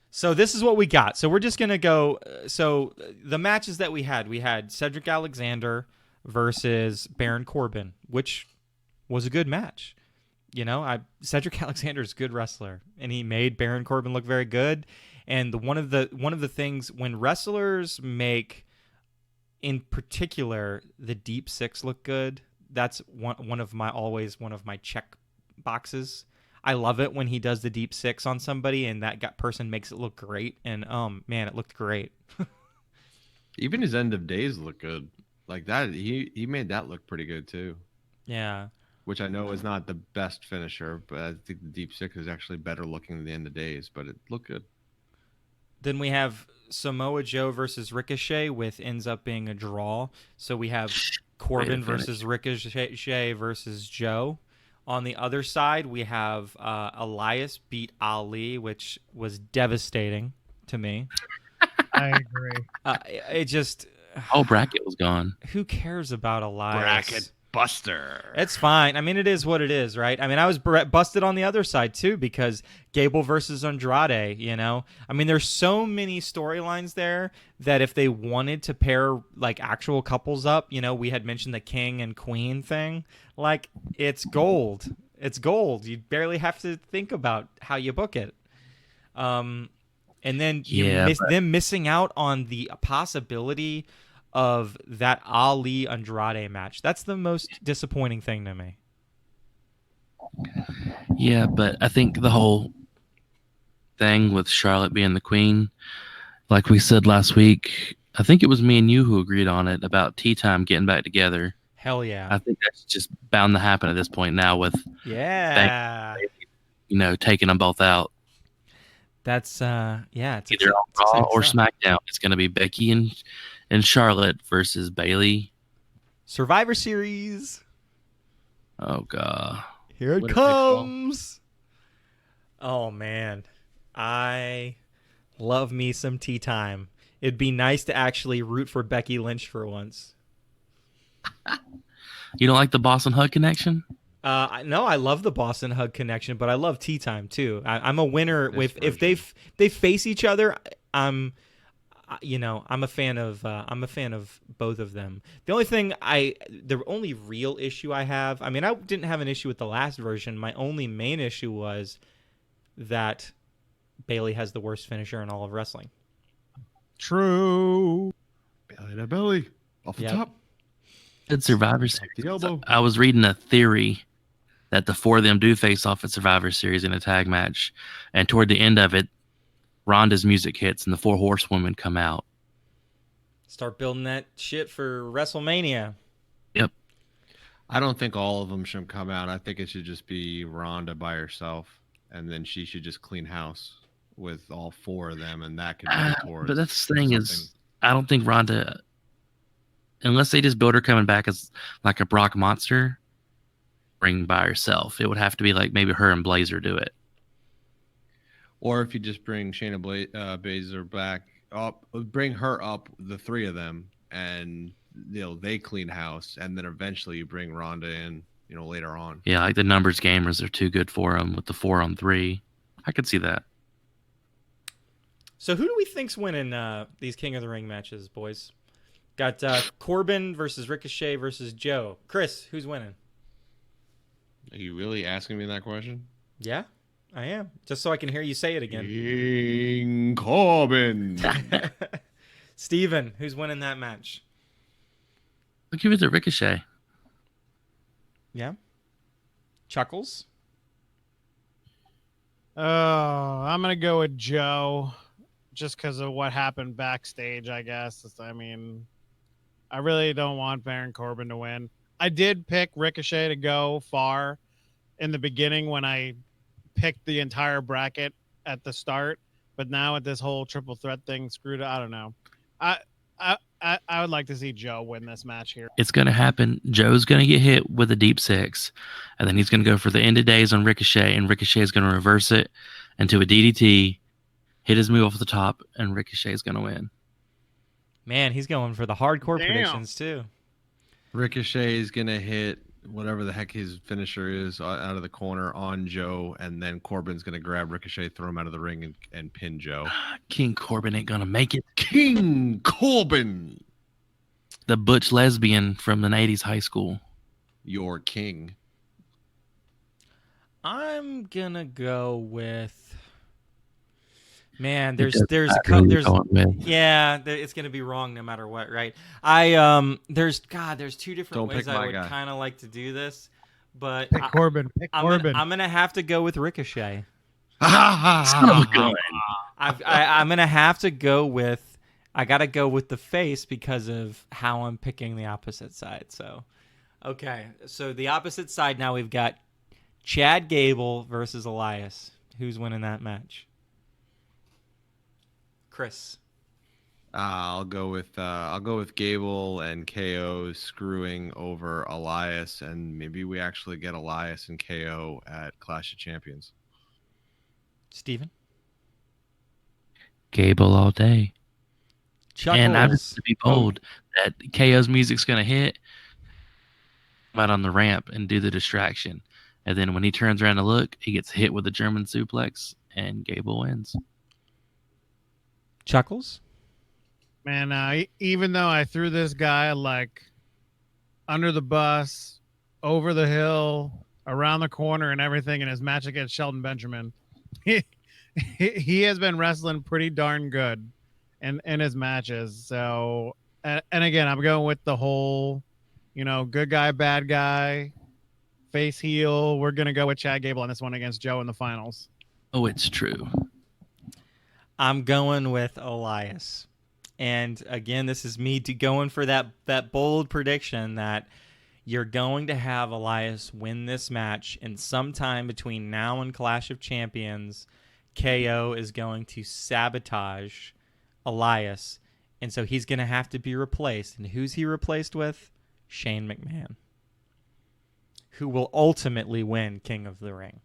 So this is what we got. So we're just gonna go. So the matches that we had Cedric Alexander versus Baron Corbin, which was a good match. You know, Cedric Alexander is a good wrestler, and he made Baron Corbin look very good. And one of the things when wrestlers make, in particular, the deep six look good, that's one of my check boxes. I love it when he does the deep six on somebody, and that person makes it look great. And man, it looked great. Even his end of days look good. Like that, he made that look pretty good too. Yeah. Which I know is not the best finisher, but I think the deep six is actually better looking than the end of days, but it looked good. Then we have Samoa Joe versus Ricochet, with ends up being a draw. So we have Corbin versus Ricochet versus Joe. On the other side, we have Elias beat Ali, which was devastating to me. I agree. It just... Whole bracket was gone. Who cares about Elias? Bracket buster. It's fine. I mean, it is what it is, right? I mean, I was busted on the other side, too, because Gable versus Andrade, you know? I mean, there's so many storylines there that if they wanted to pair, like, actual couples up, you know, we had mentioned the king and queen thing. Like, it's gold. It's gold. You barely have to think about how you book it. And then them missing out on the possibility of that Ali Andrade match. That's the most disappointing thing to me. Yeah, but I think the whole thing with Charlotte being the queen, like we said last week, I think it was me and you who agreed on it about Tea Time getting back together. Hell yeah. I think that's just bound to happen at this point now with taking them both out. That's it's either on Raw or SmackDown. It's going to be Becky and Charlotte versus Bayley. Survivor Series. Oh god. Here it comes. Oh man. I love me some Tea Time. It'd be nice to actually root for Becky Lynch for once. You don't like the Boston Hug connection? No, I love the Boston Hug connection, but I love Tea Time too. I'm a winner if they face each other. I'm a fan of both of them. The only real issue I have, I mean, I didn't have an issue with the last version. My only main issue was that Bayley has the worst finisher in all of wrestling. True. Belly to belly, off the top. At Survivor Series, the elbow. I was reading a theory that the four of them do face off at Survivor Series in a tag match, and toward the end of it, Ronda's music hits and the four horsewomen come out. Start building that shit for WrestleMania. Yep. I don't think all of them should come out. I think it should just be Ronda by herself, and then she should just clean house with all four of them, and that could be towards. But that's the thing is, I don't think Ronda, unless they just build her coming back as like a Brock monster, bring by herself. It would have to be like maybe her and Blazer do it. Or if you just bring Shayna Baszler back up, bring her up, the three of them, and they clean house, and then eventually you bring Ronda in, later on. Yeah, like the numbers gamers are too good for them with the 4-on-3. I could see that. So who do we think's winning these King of the Ring matches, boys? Got Corbin versus Ricochet versus Joe. Chris, who's winning? Are you really asking me that question? Yeah, I am. Just so I can hear you say it again. King Corbin. Steven, who's winning that match? I'll give it to Ricochet. Yeah. Chuckles? Oh, I'm gonna go with Joe, just because of what happened backstage. I guess. I mean, I really don't want Baron Corbin to win. I did pick Ricochet to go far in the beginning when I picked the entire bracket at the start, but now with this whole triple threat thing screwed, I don't know. I I would like to see Joe win this match here. It's going to happen. Joe's going to get hit with a deep six, and then he's going to go for the end of days on Ricochet, and Ricochet is going to reverse it into a DDT, hit his move off the top, and Ricochet is going to win. Man, he's going for the hardcore Damn. predictions too. Ricochet is going to hit whatever the heck his finisher is out of the corner on Joe, and then Corbin's going to grab Ricochet, throw him out of the ring, and pin Joe. King Corbin ain't going to make it. King Corbin! The butch lesbian from an 80s high school. Your king. I'm gonna go with. Man, It there's doesn't matter who you're going with. yeah, it's gonna be wrong no matter what, right? There's two different Don't ways pick I my would guy. kind of like to do this, but Pick Corbin. Pick Corbin. I'm gonna have to go with Ricochet. Son of a gun. I'm gonna have to go with. I gotta go with the face because of how I'm picking the opposite side. So, okay, so the opposite side now we've got Chad Gable versus Elias. Who's winning that match? Chris. I'll go with Gable and KO screwing over Elias, and maybe we actually get Elias and KO at Clash of Champions. Steven. Gable all day. Chuckles. And I'm just to be bold that KO's music's going to hit right on the ramp and do the distraction. And then when he turns around to look, he gets hit with a German suplex, and Gable wins. Chuckles. Man, even though I threw this guy like under the bus, over the hill, around the corner, and everything in his match against Shelton Benjamin, he has been wrestling pretty darn good in his matches. So, and again, I'm going with the whole, good guy, bad guy, face heel. We're gonna go with Chad Gable on this one against Joe in the finals. Oh, it's true. I'm going with Elias. And again, this is me going for that bold prediction that you're going to have Elias win this match, and sometime between now and Clash of Champions, KO is going to sabotage Elias, and so he's going to have to be replaced. And who's he replaced with? Shane McMahon, who will ultimately win King of the Ring.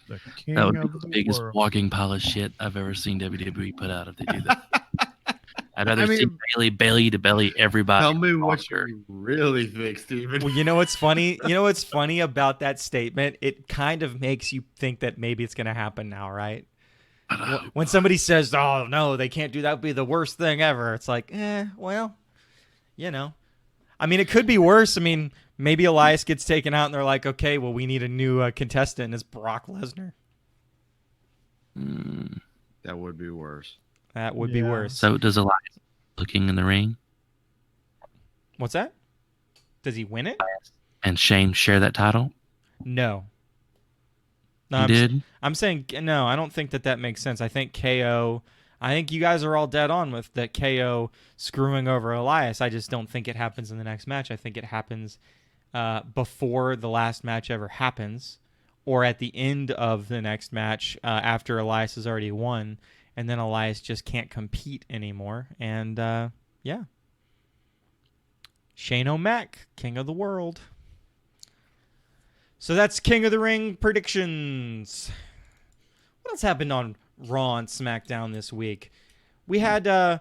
The king That would of be the the biggest world. walking pile of shit I've ever seen WWE put out if they do that. I'd rather see Bailey belly to belly everybody. Tell me what you really think, Steven. Well, you know what's funny? You know what's funny about that statement? It kind of makes you think that maybe it's going to happen now, right? When somebody says, "Oh no, they can't do that," would be the worst thing ever. It's like, well, I mean, it could be worse. I mean, maybe Elias gets taken out, and they're like, "Okay, well, we need a new contestant." It's Brock Lesnar. That would be worse. That would be worse. So does Elias looking in the ring What's that? Does he win it? and Shane share that title? No. He I'm, did. I'm saying no. I don't think that makes sense. I think KO. I think you guys are all dead on with that KO screwing over Elias. I just don't think it happens in the next match. I think it happens before the last match ever happens, or at the end of the next match after Elias has already won, and then Elias just can't compete anymore. And yeah, Shane O'Mac, King of the World. So that's King of the Ring predictions. What else happened on Raw and SmackDown this week? We had a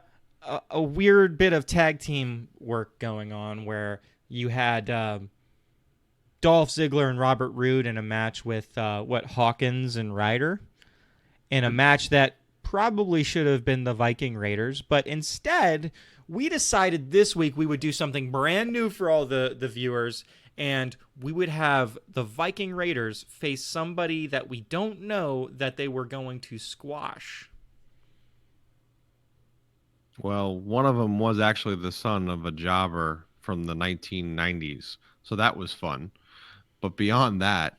weird bit of tag team work going on where you had Dolph Ziggler and Robert Roode in a match with Hawkins and Ryder, in a match that probably should have been the Viking Raiders, but instead we decided this week we would do something brand new for all the viewers, and we would have the Viking Raiders face somebody that we don't know that they were going to squash. Well, one of them was actually the son of a jobber from the 1990s, so that was fun. But beyond that,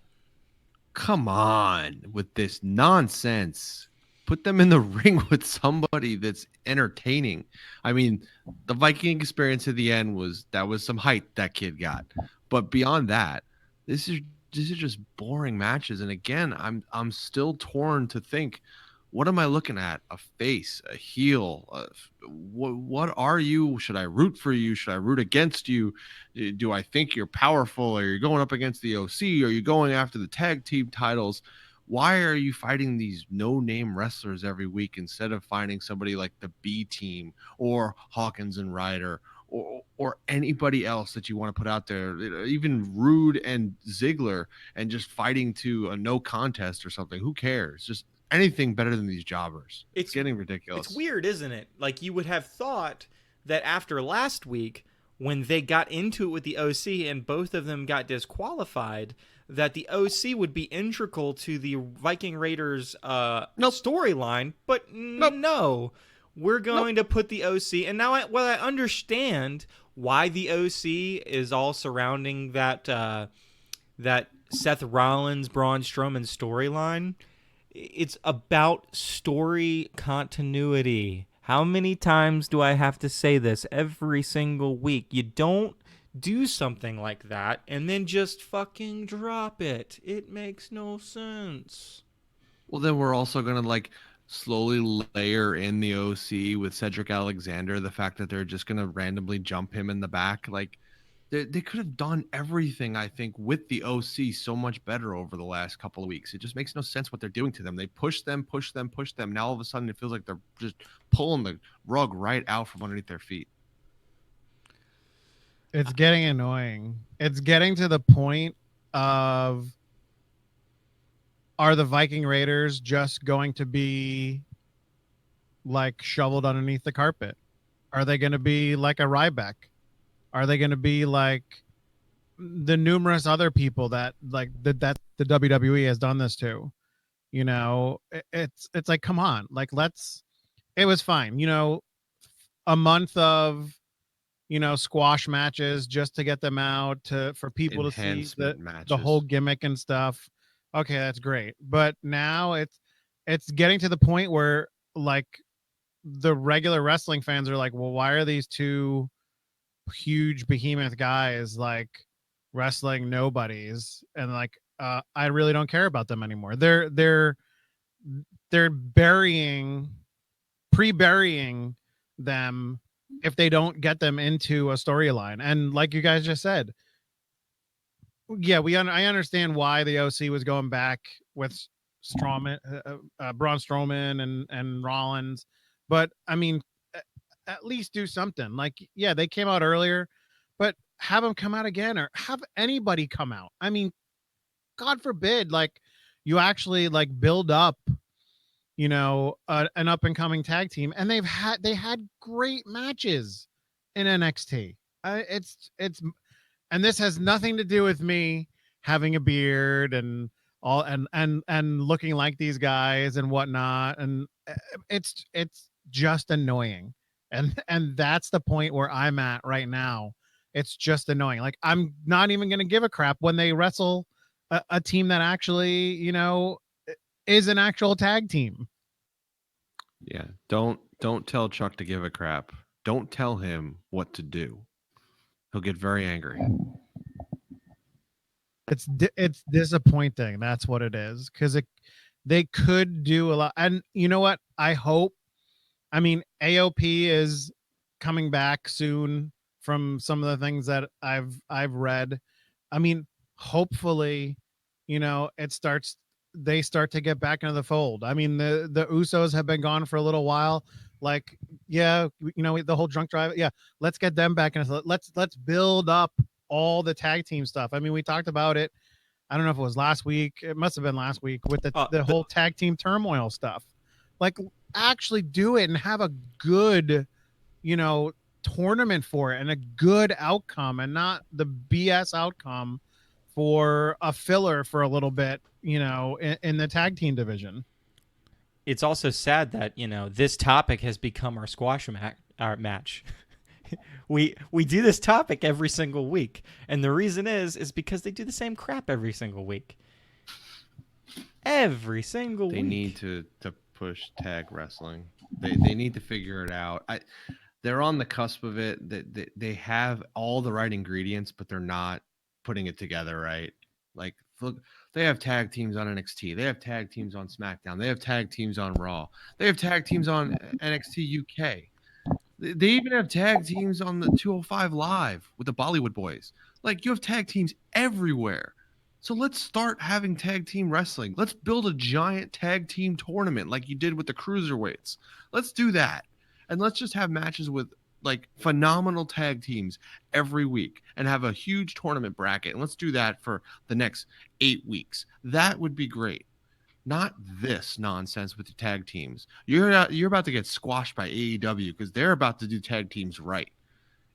come on with this nonsense. Put them in the ring with somebody that's entertaining. I mean, the Viking experience at the end was some height that kid got. But beyond that, this is just boring matches. And again, I'm still torn to think, what am I looking at? A face, a heel? What are you? Should I root for you? Should I root against you? Do I think you're powerful? Are you going up against the OC? Are you going after the tag team titles? Why are you fighting these no-name wrestlers every week instead of finding somebody like the B Team or Hawkins and Ryder or anybody else that you want to put out there, even Rude and Ziggler, and just fighting to a no contest or something? Who cares? Just anything better than these jobbers. It's getting ridiculous. It's weird, isn't it? Like, you would have thought that after last week, when they got into it with the OC and both of them got disqualified, that the OC would be integral to the Viking Raiders storyline, but no. We're going to put the OC, and now I understand why the OC is all surrounding that Seth Rollins, Braun Strowman storyline. It's about story continuity. How many times do I have to say this every single week? You don't do something like that and then just fucking drop it. It makes no sense. Well, then we're also going to slowly layer in the OC with Cedric Alexander, the fact that they're just going to randomly jump him in the back. They could have done everything, I think, with the OC so much better over the last couple of weeks. It just makes no sense what they're doing to them. They push them. Now all of a sudden it feels like they're just pulling the rug right out from underneath their feet. It's getting annoying. It's getting to the point of, are the Viking Raiders just going to be shoveled underneath the carpet? Are they going to be like a Ryback? Are they going to be like the numerous other people that the WWE has done this to? It's like, come on, it was fine. A month of, squash matches just to get them out for people to see the whole gimmick and stuff. Okay, that's great. But now it's getting to the point where the regular wrestling fans are like, well, why are these two huge behemoth guys wrestling nobodies? And I really don't care about them anymore. They're pre-burying them if they don't get them into a storyline. And like you guys just said, yeah, I understand why the OC was going back with Braun Strowman and Rollins, but I mean, at least do something. Yeah, they came out earlier, but have them come out again, or have anybody come out. I mean, God forbid, you actually build up, an up and coming tag team, and they had great matches in NXT. And this has nothing to do with me having a beard and all and looking like these guys and whatnot. And it's just annoying. And that's the point where I'm at right now. It's just annoying. I'm not even going to give a crap when they wrestle a team that actually, is an actual tag team. Yeah. Don't tell Chuck to give a crap. Don't tell him what to do. He'll get very angry. It's disappointing. That's what it is. Because they could do a lot. And you know what? I mean, AOP is coming back soon from some of the things that I've read. I mean, hopefully, they start to get back into the fold. I mean, the Usos have been gone for a little while. The whole drunk drive. Yeah, let's get them back into. Let's build up all the tag team stuff. I mean, we talked about it. I don't know if it was last week. It must have been last week with the whole tag team turmoil stuff. Actually do it and have a good, tournament for it and a good outcome, and not the BS outcome for a filler for a little bit, in the tag team division. It's also sad that, this topic has become our squash match. we do this topic every single week, and the reason is because they do the same crap every single week. every single They week. need to push tag wrestling. They need to figure it out. They're on the cusp of it. They have all the right ingredients, but they're not putting it together right. Like, look, they have tag teams on NXT. They have tag teams on SmackDown. They have tag teams on Raw. They have tag teams on NXT UK. They even have tag teams on the 205 Live with the Bollywood Boys. Like, you have tag teams everywhere. So let's start having tag team wrestling. Let's build a giant tag team tournament like you did with the cruiserweights. Let's do that. And let's just have matches with like phenomenal tag teams every week and have a huge tournament bracket. And let's do that for the next 8 weeks. That would be great. Not this nonsense with the tag teams. You're about to get squashed by AEW because they're about to do tag teams right.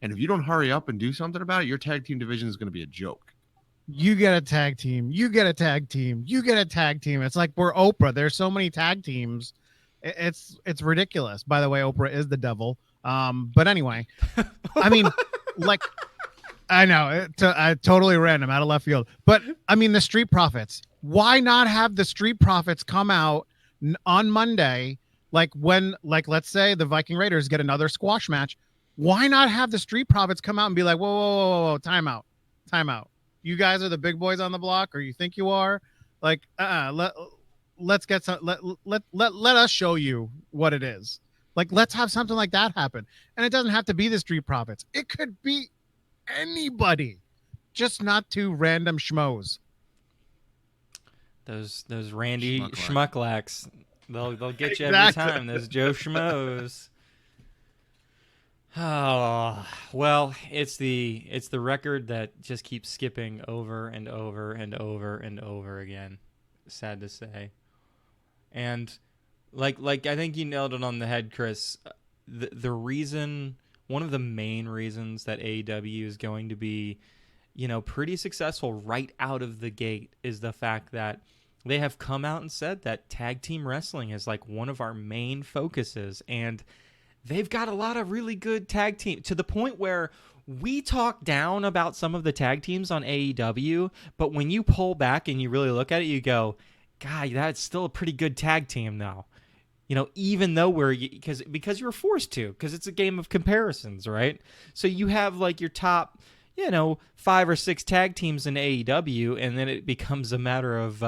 And if you don't hurry up and do something about it, your tag team division is going to be a joke. You get a tag team. You get a tag team. You get a tag team. It's like we're Oprah. There's so many tag teams. It's ridiculous. By the way, Oprah is the devil. But anyway, I mean, like, I know, totally random, out of left field. But I mean, the Street Profits. Why not have the Street Profits come out on Monday? Like let's say the Viking Raiders get another squash match. Why not have the Street Profits come out and be like, whoa, time out. You guys are the big boys on the block, or you think you are? Like, let's get some. Let us show you what it is. Like, let's have something like that happen, and it doesn't have to be the Street Profits. It could be anybody, just not two random schmoes. Those Randy Schmucklacks. They'll get you every time. Those Joe Schmoes. Oh, well, it's the record that just keeps skipping over and over and over and over again. Sad to say. And like I think you nailed it on the head, Chris. The reason, one of the main reasons that AEW is going to be, pretty successful right out of the gate is the fact that they have come out and said that tag team wrestling is like one of our main focuses, and they've got a lot of really good tag team to the point where we talk down about some of the tag teams on AEW, but when you pull back and you really look at it, you go, God, that's still a pretty good tag team though. Even though because you're forced to, because it's a game of comparisons, right? So you have like your top, 5 or 6 tag teams in AEW, and then it becomes a matter of,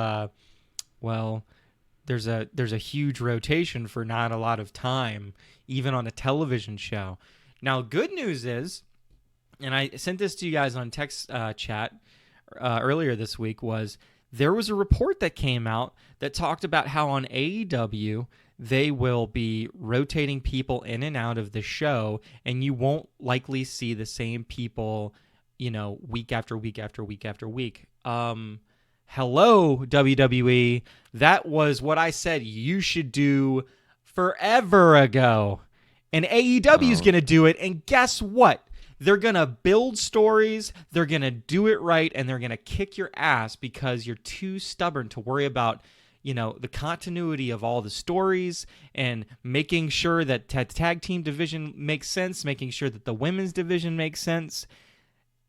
there's a huge rotation for not a lot of time, even on a television show. Now, good news is, and I sent this to you guys on text chat earlier this week, was there was a report that came out that talked about how on AEW they will be rotating people in and out of the show, and you won't likely see the same people, week after week after week after week. Hello, WWE. That was what I said you should do forever ago. And AEW is going to do it. And guess what? They're going to build stories. They're going to do it right. And they're going to kick your ass because you're too stubborn to worry about, the continuity of all the stories and making sure that the tag team division makes sense, making sure that the women's division makes sense.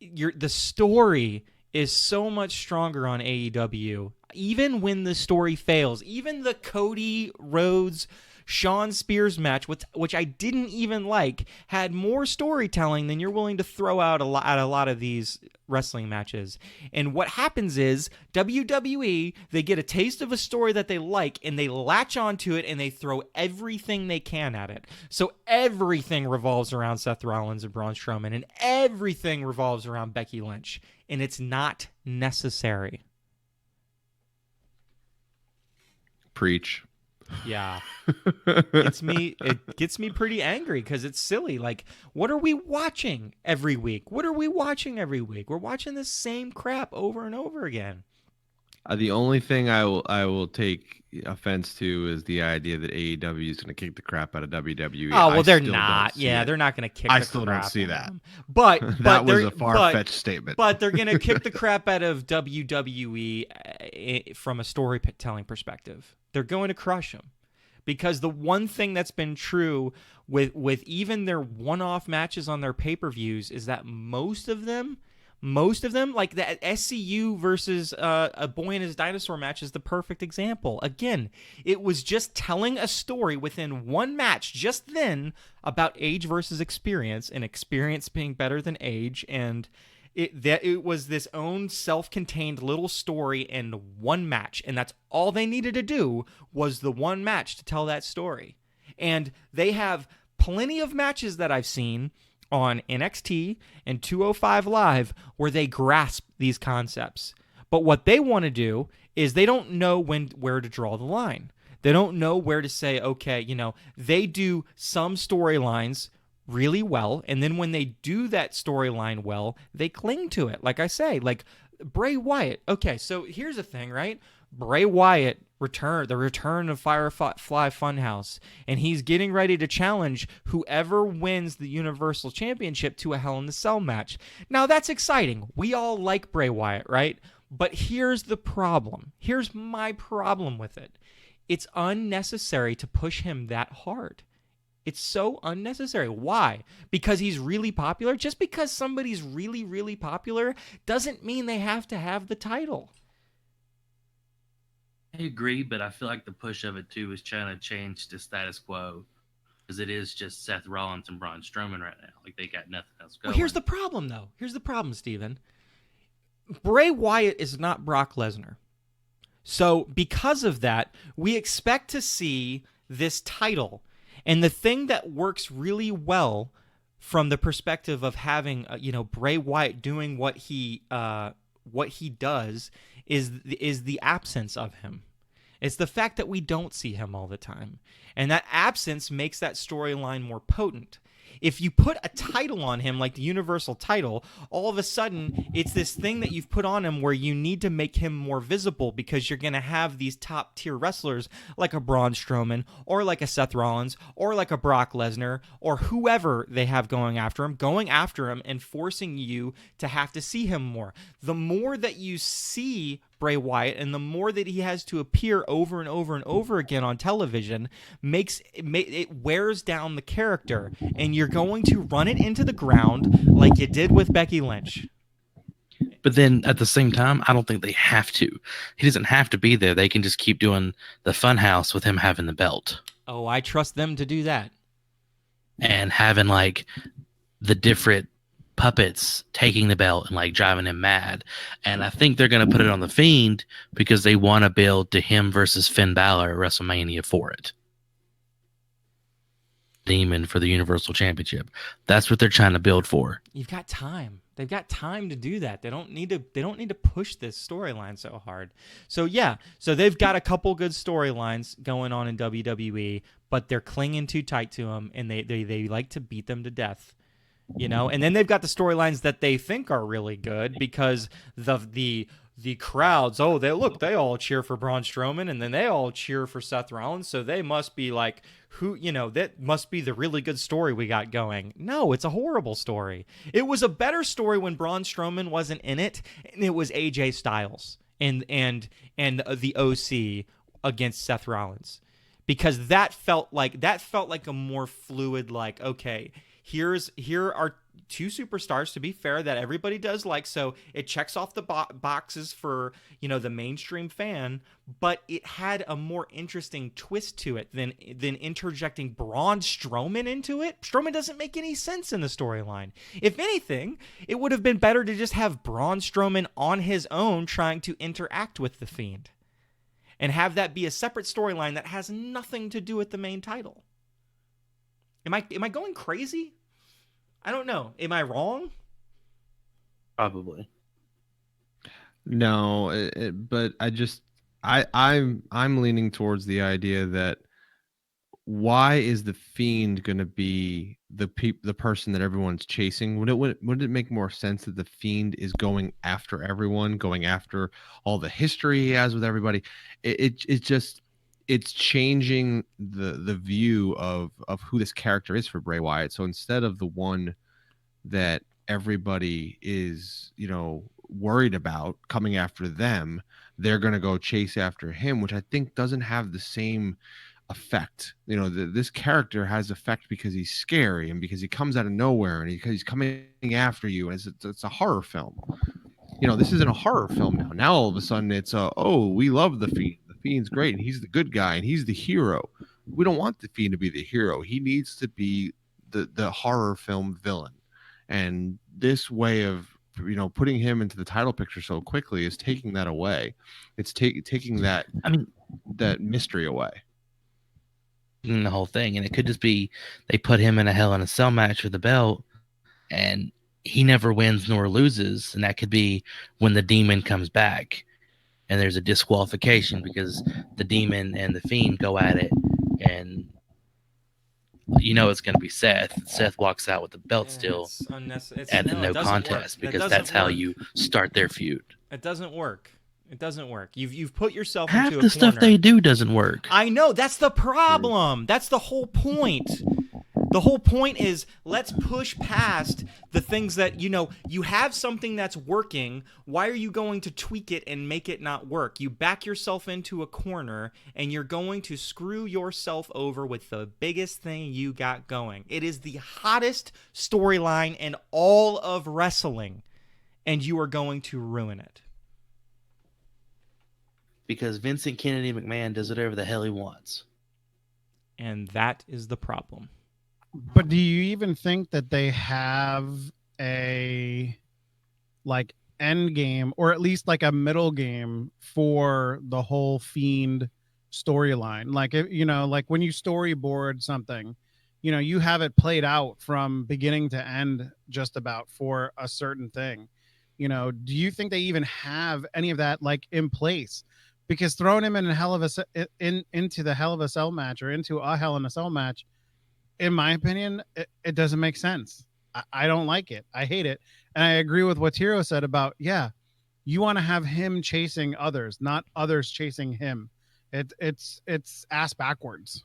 The story is so much stronger on AEW. Even when the story fails, even the Cody Rhodes Shawn Spears match, which I didn't even like, had more storytelling than you're willing to throw out a lot of these wrestling matches. And what happens is WWE, they get a taste of a story that they like and they latch onto it and they throw everything they can at it. So everything revolves around Seth Rollins and Braun Strowman, and everything revolves around Becky Lynch, and it's not necessary. Preach. Yeah. It gets me pretty angry because it's silly. Like, what are we watching every week? We're watching the same crap over and over again. The only thing I will take offense to is the idea that AEW is going to kick the crap out of WWE. Oh, well, they're not. Yeah, they're not going to kick the crap. I still don't see that. But that was a far-fetched statement. But they're going to kick the crap out of WWE from a storytelling perspective. They're going to crush them. Because the one thing that's been true with even their one-off matches on their pay-per-views is that most of them Most of them, like the SCU versus a Boy and His Dinosaur match, is the perfect example. Again, it was just telling a story within one match just then about age versus experience, and experience being better than age, and it was this own self-contained little story in one match, and that's all they needed to do was the one match to tell that story. And they have plenty of matches that I've seen on NXT and 205 Live where they grasp these concepts. But what they want to do is they don't know where to draw the line. They don't know where to say, okay, they do some storylines really well, and then when they do that storyline well, they cling to it. Like I say, like Bray Wyatt. Okay, so here's the thing, right? Bray Wyatt the return of Firefly Funhouse, and he's getting ready to challenge whoever wins the Universal Championship to a Hell in a Cell match. Now that's exciting. We all like Bray Wyatt, right? But here's the problem. Here's my problem with it. It's unnecessary to push him that hard. It's so unnecessary. Why? Because he's really popular? Just because somebody's really, really popular doesn't mean they have to have the title. I agree, but I feel like the push of it too is trying to change the status quo, because it is just Seth Rollins and Braun Strowman right now. Like, they got nothing else going. Well, here's the problem, though. Here's the problem, Steven. Bray Wyatt is not Brock Lesnar. So because of that, we expect to see this title. And the thing that works really well from the perspective of having, Bray Wyatt doing what he does is the absence of him. It's the fact that we don't see him all the time. And that absence makes that storyline more potent. If you put a title on him, like the Universal title, all of a sudden it's this thing that you've put on him where you need to make him more visible, because you're going to have these top tier wrestlers like a Braun Strowman or like a Seth Rollins or like a Brock Lesnar or whoever they have going after him and forcing you to have to see him more. The more that you see Bray Wyatt and the more that he has to appear over and over and over again on television, it wears down the character, and you're going to run it into the ground like you did with Becky Lynch. But then at the same time, I don't think they have to. He doesn't have to be there. They can just keep doing the Funhouse with him having the belt. Oh, I trust them to do that. And having like the different puppets taking the belt and like driving him mad. And I think they're going to put it on the Fiend because they want to build to him versus Finn Balor at WrestleMania for it. Demon for the Universal Championship. That's what they're trying to build for. You've got time. They've got time to do that. They don't need to push this storyline so hard. So yeah, so they've got a couple good storylines going on in WWE, but they're clinging too tight to them, and they like to beat them to death. And then they've got the storylines that they think are really good because the crowds, they all cheer for Braun Strowman, and then they all cheer for Seth Rollins, so they must be like, that must be the really good story we got going. No, it's a horrible story. It was a better story when Braun Strowman wasn't in it, and it was AJ Styles and the OC against Seth Rollins, because that felt like a more fluid, like, okay, here are two superstars, to be fair, that everybody does like, so it checks off the boxes for the mainstream fan, but it had a more interesting twist to it than interjecting Braun Strowman into it. Strowman doesn't make any sense in the storyline. If anything, it would have been better to just have Braun Strowman on his own trying to interact with the Fiend and have that be a separate storyline that has nothing to do with the main title. Am I going crazy? I don't know. Am I wrong? Probably. No, but I'm leaning towards the idea that why is the Fiend going to be the person that everyone's chasing? Would it make more sense that the Fiend is going after everyone, going after all the history he has with everybody? It's changing the view of who this character is for Bray Wyatt. So instead of the one that everybody is, worried about coming after them, they're going to go chase after him, which I think doesn't have the same effect. This character has effect because he's scary and because he comes out of nowhere and he's coming after you, and it's a horror film. This isn't a horror film now. Now all of a sudden it's we love the Fiend. The Fiend's great and he's the good guy and he's the hero. We don't want the Fiend to be the hero. He needs to be the horror film villain. And this way of putting him into the title picture so quickly is taking that away. It's taking that that mystery away. The whole thing, and it could just be they put him in a Hell in a Cell match for the belt, and he never wins nor loses, and that could be when the Demon comes back, and there's a disqualification because the Demon and the Fiend go at it, and it's going to be Seth. Seth walks out with the belt still at the no contest because that's how you start their feud. It doesn't work. It doesn't work. You've put yourself Half into a the stuff they do doesn't work. I know. That's the problem. That's the whole point. The whole point is let's push past the things that, you have something that's working. Why are you going to tweak it and make it not work? You back yourself into a corner and you're going to screw yourself over with the biggest thing you got going. It is the hottest storyline in all of wrestling, and you are going to ruin it. Because Vincent Kennedy McMahon does whatever the hell he wants. And that is the problem. But do you even think that they have a end game, or at least a middle game for the whole Fiend storyline? When you storyboard something, you have it played out from beginning to end just about for a certain thing. Do you think they even have any of that in place? Because throwing him in into the Hell of a Cell match or into a Hell in a Cell match, in my opinion, it doesn't make sense. I don't like it. I hate it. And I agree with what Tiro said about, you want to have him chasing others, not others chasing him. It's ass backwards.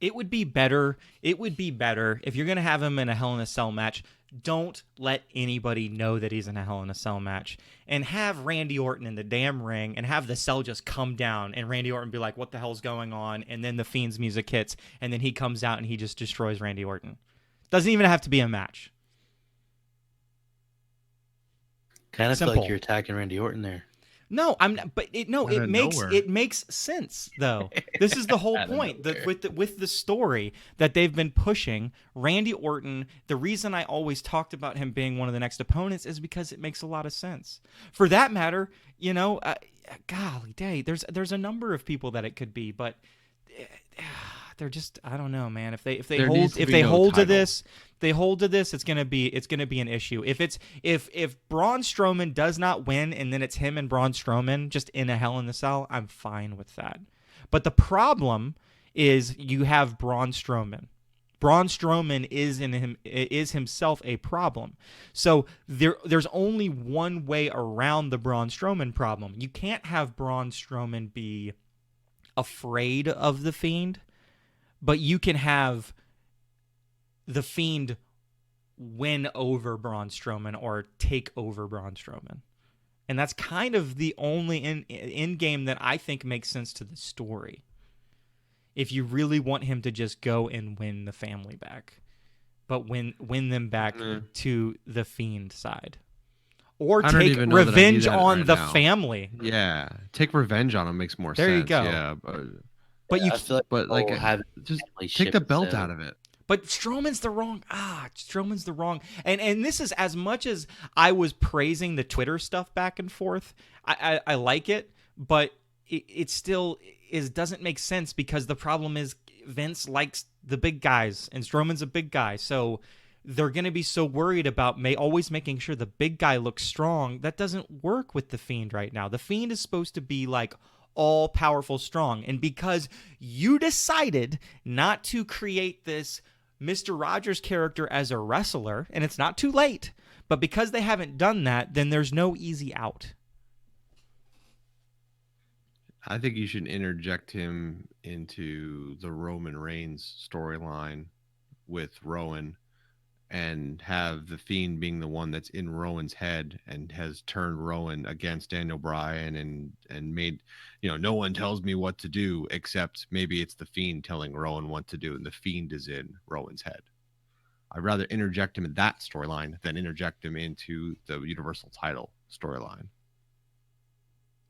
It would be better if you're going to have him in a Hell in a Cell match, don't let anybody know that he's in a Hell in a Cell match, and have Randy Orton in the damn ring and have the cell just come down and Randy Orton be like, what the hell's going on? And then the Fiend's music hits and then he comes out and he just destroys Randy Orton. Doesn't even have to be a match. Kind of feel like you're attacking Randy Orton there. No, I'm not, but it makes sense though. This is the whole point with the story that they've been pushing. Randy Orton, the reason I always talked about him being one of the next opponents is because it makes a lot of sense. For that matter, golly day, there's a number of people that it could be, but they're just, I don't know, man. If they hold to this, it's gonna be an issue. If Braun Strowman does not win and then it's him and Braun Strowman just in a Hell in the Cell, I'm fine with that. But the problem is you have Braun Strowman. Braun Strowman is himself a problem. So there's only one way around the Braun Strowman problem. You can't have Braun Strowman be afraid of the Fiend, but you can have the Fiend win over Braun Strowman or take over Braun Strowman. And that's kind of the only in game that I think makes sense to the story. If you really want him to just go and win the family back, but win them back to the Fiend side. Or take revenge on the family. Yeah, take revenge on him makes more sense. There you go. Yeah, but you, just take the belt out of it. But Strowman's the wrong. Strowman's the wrong. And this is, as much as I was praising the Twitter stuff back and forth, I like it, but it still doesn't make sense because the problem is Vince likes the big guys and Strowman's a big guy, so they're going to be so worried about always making sure the big guy looks strong. That doesn't work with the Fiend right now. The Fiend is supposed to be all-powerful strong. And because you decided not to create this Mr. Rogers character as a wrestler, and it's not too late, but because they haven't done that, then there's no easy out. I think you should interject him into the Roman Reigns storyline with Rowan and have the Fiend being the one that's in Rowan's head and has turned Rowan against Daniel Bryan and made, no one tells me what to do, except maybe it's the Fiend telling Rowan what to do, and the Fiend is in Rowan's head. I'd rather interject him in that storyline than interject him into the Universal title storyline.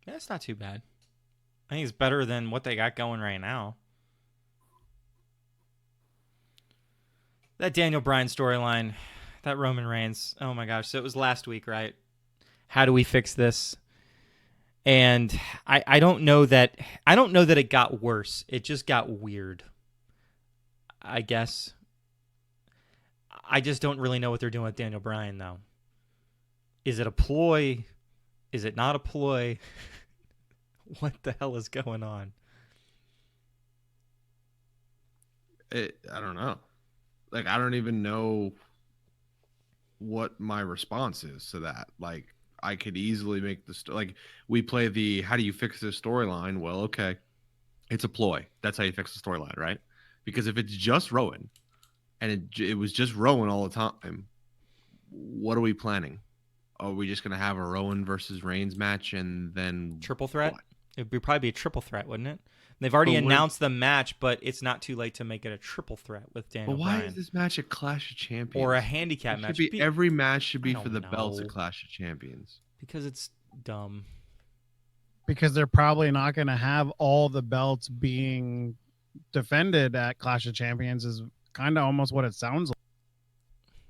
Yeah, it's not too bad. I think it's better than what they got going right now. That Daniel Bryan storyline, that Roman Reigns. Oh my gosh. So it was last week, right? How do we fix this? And I don't know that it got worse. It just got weird. I guess. I just don't really know what they're doing with Daniel Bryan though. Is it a ploy? Is it not a ploy? What the hell is going on? I don't know. Like, I don't even know what my response is to that. Like, I could easily make we play the how do you fix this storyline? Well, okay, it's a ploy. That's how you fix the storyline, right? Because if it's just Rowan and it was just Rowan all the time, what are we planning? Are we just going to have a Rowan versus Reigns match and then triple threat? what? It would probably be a triple threat, wouldn't it? They've already announced the match, but it's not too late to make it a triple threat with Daniel Bryan. Why is this match a Clash of Champions? Or a handicap match? Every match should be for the belts at Clash of Champions. Because it's dumb. Because they're probably not going to have all the belts being defended at Clash of Champions is kind of almost what it sounds like.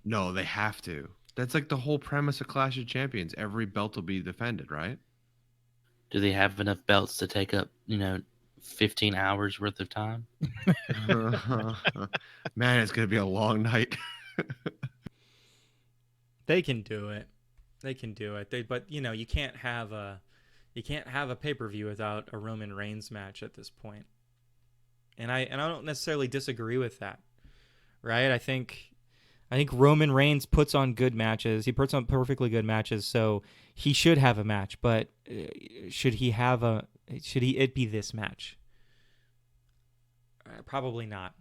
No, they have to. That's like the whole premise of Clash of Champions. Every belt will be defended, right? Do they have enough belts to take up, 15 hours worth of time? Man, it's going to be a long night. They can do it. But you can't have a pay-per-view without a Roman Reigns match at this point. And I don't necessarily disagree with that. Right? I think Roman Reigns puts on good matches. He puts on perfectly good matches, so he should have a match, but should it be this match? Probably not.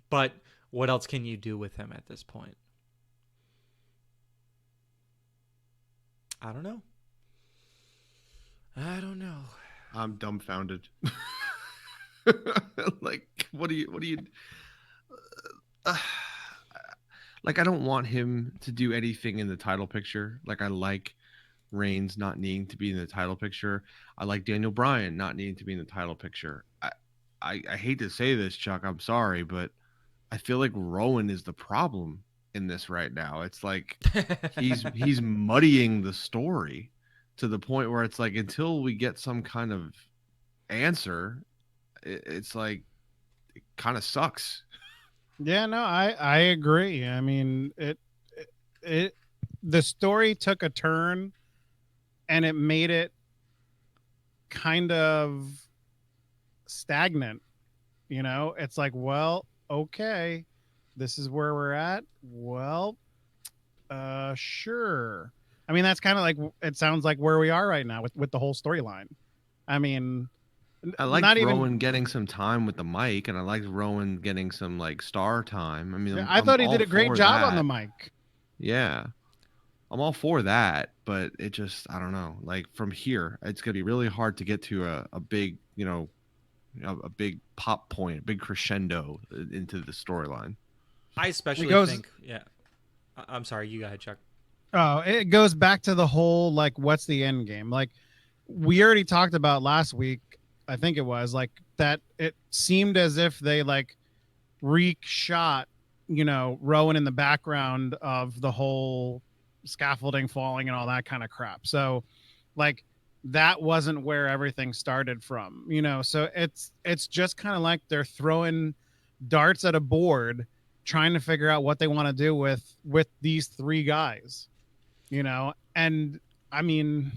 But what else can you do with him at this point? I don't know. I'm dumbfounded. Like, what do you like, I don't want him to do anything in the title picture. Like, I like Reigns not needing to be in the title picture. I like Daniel Bryan not needing to be in the title picture. I hate to say this, Chuck, I'm sorry, but I feel like Rowan is the problem in this right now. It's like he's muddying the story to the point where it's like, until we get some kind of answer, it's like, it kind of sucks. Yeah, no, I agree. I mean, the story took a turn and it made it kind of stagnant. It's like, well, okay, this is where we're at. Well, sure. I mean, that's kind of like, it sounds like where we are right now with the whole storyline. I mean, I like Rowan getting some time with the mic, and I like Rowan getting some like star time. I mean, I thought he did a great job on the mic. Yeah, I'm all for that, but it just, I don't know. Like, from here, it's gonna be really hard to get to a big, a big pop point, a big crescendo into the storyline. I especially think, yeah. I'm sorry, you go ahead, Chuck. Oh, it goes back to the whole, like, what's the end game? Like, we already talked about last week. I think it was like that. It seemed as if they like re-shot, Rowan in the background of the whole scaffolding falling and all that kind of crap. So like that wasn't where everything started from, so it's just kind of like they're throwing darts at a board, trying to figure out what they want to do with these three guys, and I mean,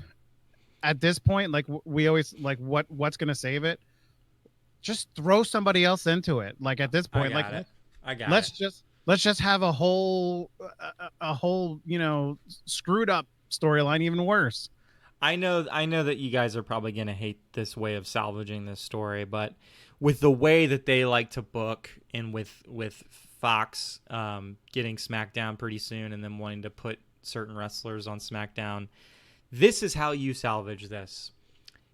at this point, like we always like, what's going to save it? Just throw somebody else into it. Like at this point, let's just have a whole, screwed up storyline, even worse. I know that you guys are probably going to hate this way of salvaging this story, but with the way that they like to book and with Fox getting SmackDown pretty soon and then wanting to put certain wrestlers on SmackDown. This is how you salvage this.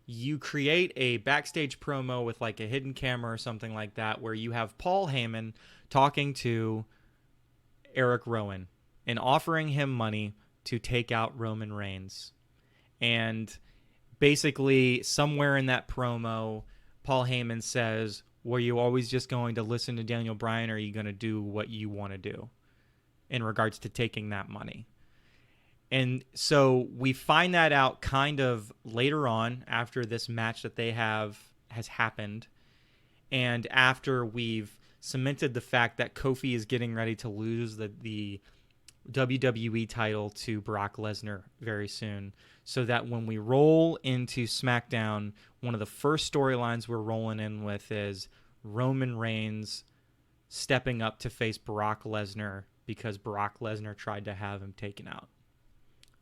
You create a backstage promo with like a hidden camera or something like that where you have Paul Heyman talking to Eric Rowan and offering him money to take out Roman Reigns. And basically somewhere in that promo, Paul Heyman says, were you always just going to listen to Daniel Bryan, or are you going to do what you want to do in regards to taking that money? And so we find that out kind of later on after this match that they have has happened. And after we've cemented the fact that Kofi is getting ready to lose the WWE title to Brock Lesnar very soon. So that when we roll into SmackDown, one of the first storylines we're rolling in with is Roman Reigns stepping up to face Brock Lesnar because Brock Lesnar tried to have him taken out.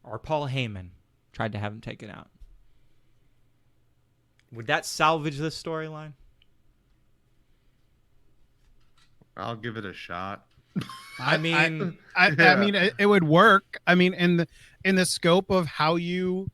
Or Paul Heyman tried to have him taken out. Would that salvage this storyline? I'll give it a shot. I mean, it would work. I mean, in the scope of how you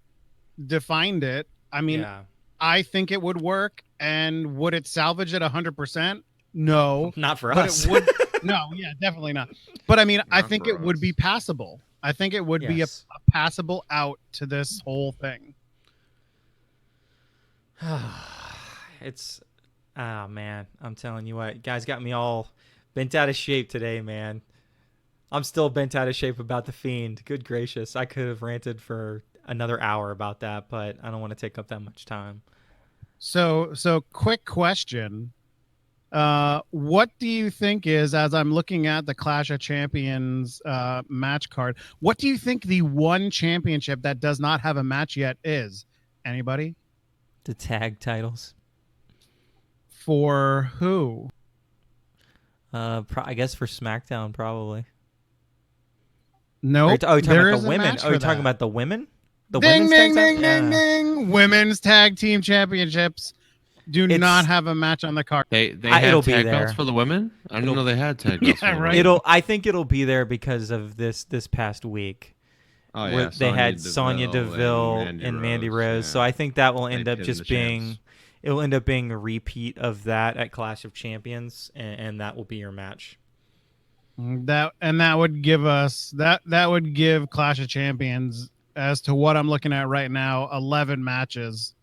defined it, I mean, yeah. I think it would work. And would it salvage it 100%? No, Not for but us. it would. No, yeah, definitely not. But I mean, I Not think for it would us. be passable. I think it would be a Yes. passable out to this whole thing. It's, oh man, I'm telling you what, guys got me all bent out of shape today, man. I'm still bent out of shape about the Fiend. Good gracious, I could have ranted for another hour about that, but I don't want to take up that much time. So quick question. What do you think is, as I'm looking at the Clash of Champions match card, what do you think the one championship that does not have a match yet is? Anybody? The tag titles. For who? I guess for SmackDown, probably. No. Nope, you're talking about the women. Oh, you're talking about the women? The ding, women's ding, tag ding, titles? ding, ding. Women's tag team championships do not have a match on the card. They it'll have be tag there. belts for the women? I didn't It'll- know they had tag belts Yeah, for the right. women. I think it'll be there because of this past week. Oh, Where yeah, they had Sonya Deville and and Mandy Rose. yeah. So I think that will They end up pinned just the being, champs. it'll end up being a repeat of that at Clash of Champions, and that will be your match. That would give us that would give Clash of Champions, as to what I'm looking at right now, 11 matches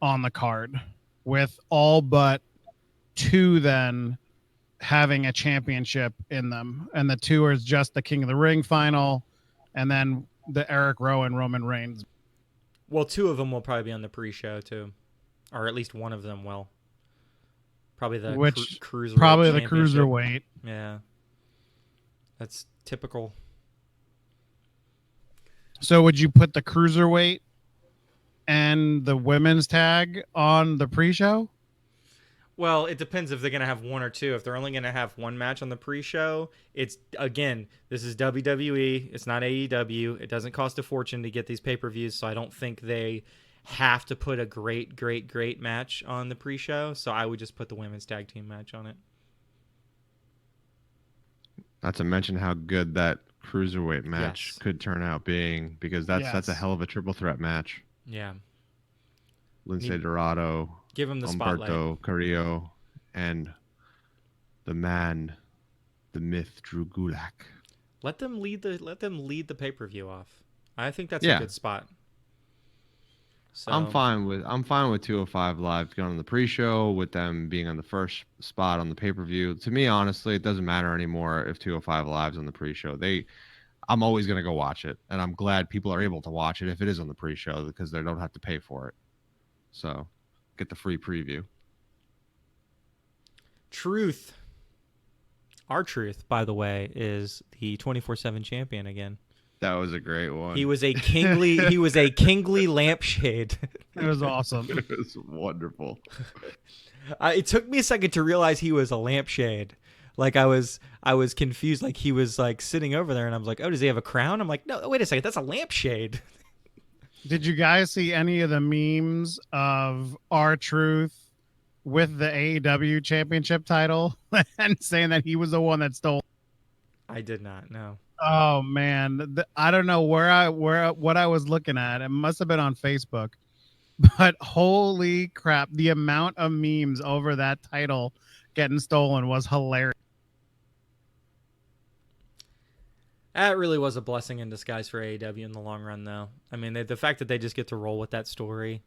on the card, with all but 2 then having a championship in them, and the 2 is just the King of the Ring final, and then the Eric Rowan Roman Reigns. Well, 2 of them will probably be on the pre-show too, or at least one of them will. Probably the Which cruiserweight probably the championship. cruiserweight. Yeah, that's typical. So would you put the cruiserweight and the women's tag on the pre-show? Well, it depends if they're going to have 1 or 2. If they're only going to have 1 match on the pre-show, it's, again, this is WWE. It's not AEW. It doesn't cost a fortune to get these pay-per-views, so I don't think they have to put a great match on the pre-show. So I would just put the women's tag team match on it. Not to mention how good that cruiserweight match Yes. could turn out being, because that's a Yes. hell of a triple threat match. Yeah. Lince Need- Dorado, Give them the spotlight. Humberto Carrillo, and the man, the myth, Drew Gulak. Let them lead the pay-per-view off. I think that's Yeah. a good spot. So I'm fine with 205 Live going on the pre-show, with them being on the first spot on the pay-per-view. To me, honestly, it doesn't matter anymore if 205 Live's on the pre-show. I'm always going to go watch it, and I'm glad people are able to watch it if it is on the pre-show, because they don't have to pay for it. So, get the free preview. Truth. Our Truth, by the way, is the 24/7 champion again. That was a great one. He was a kingly lampshade. It was awesome. It was wonderful. It took me a second to realize he was a lampshade. Like I was confused. Like he was like sitting over there, and I was like, "Oh, does he have a crown?" I'm like, "No, wait a second, that's a lampshade." Did you guys see any of the memes of R-Truth with the AEW championship title and saying that he was the one that stole. I did not know. Oh man, I don't know what I was looking at. It must have been on Facebook. But holy crap, the amount of memes over that title getting stolen was hilarious. That really was a blessing in disguise for AEW in the long run, though. I mean, the fact that they just get to roll with that story,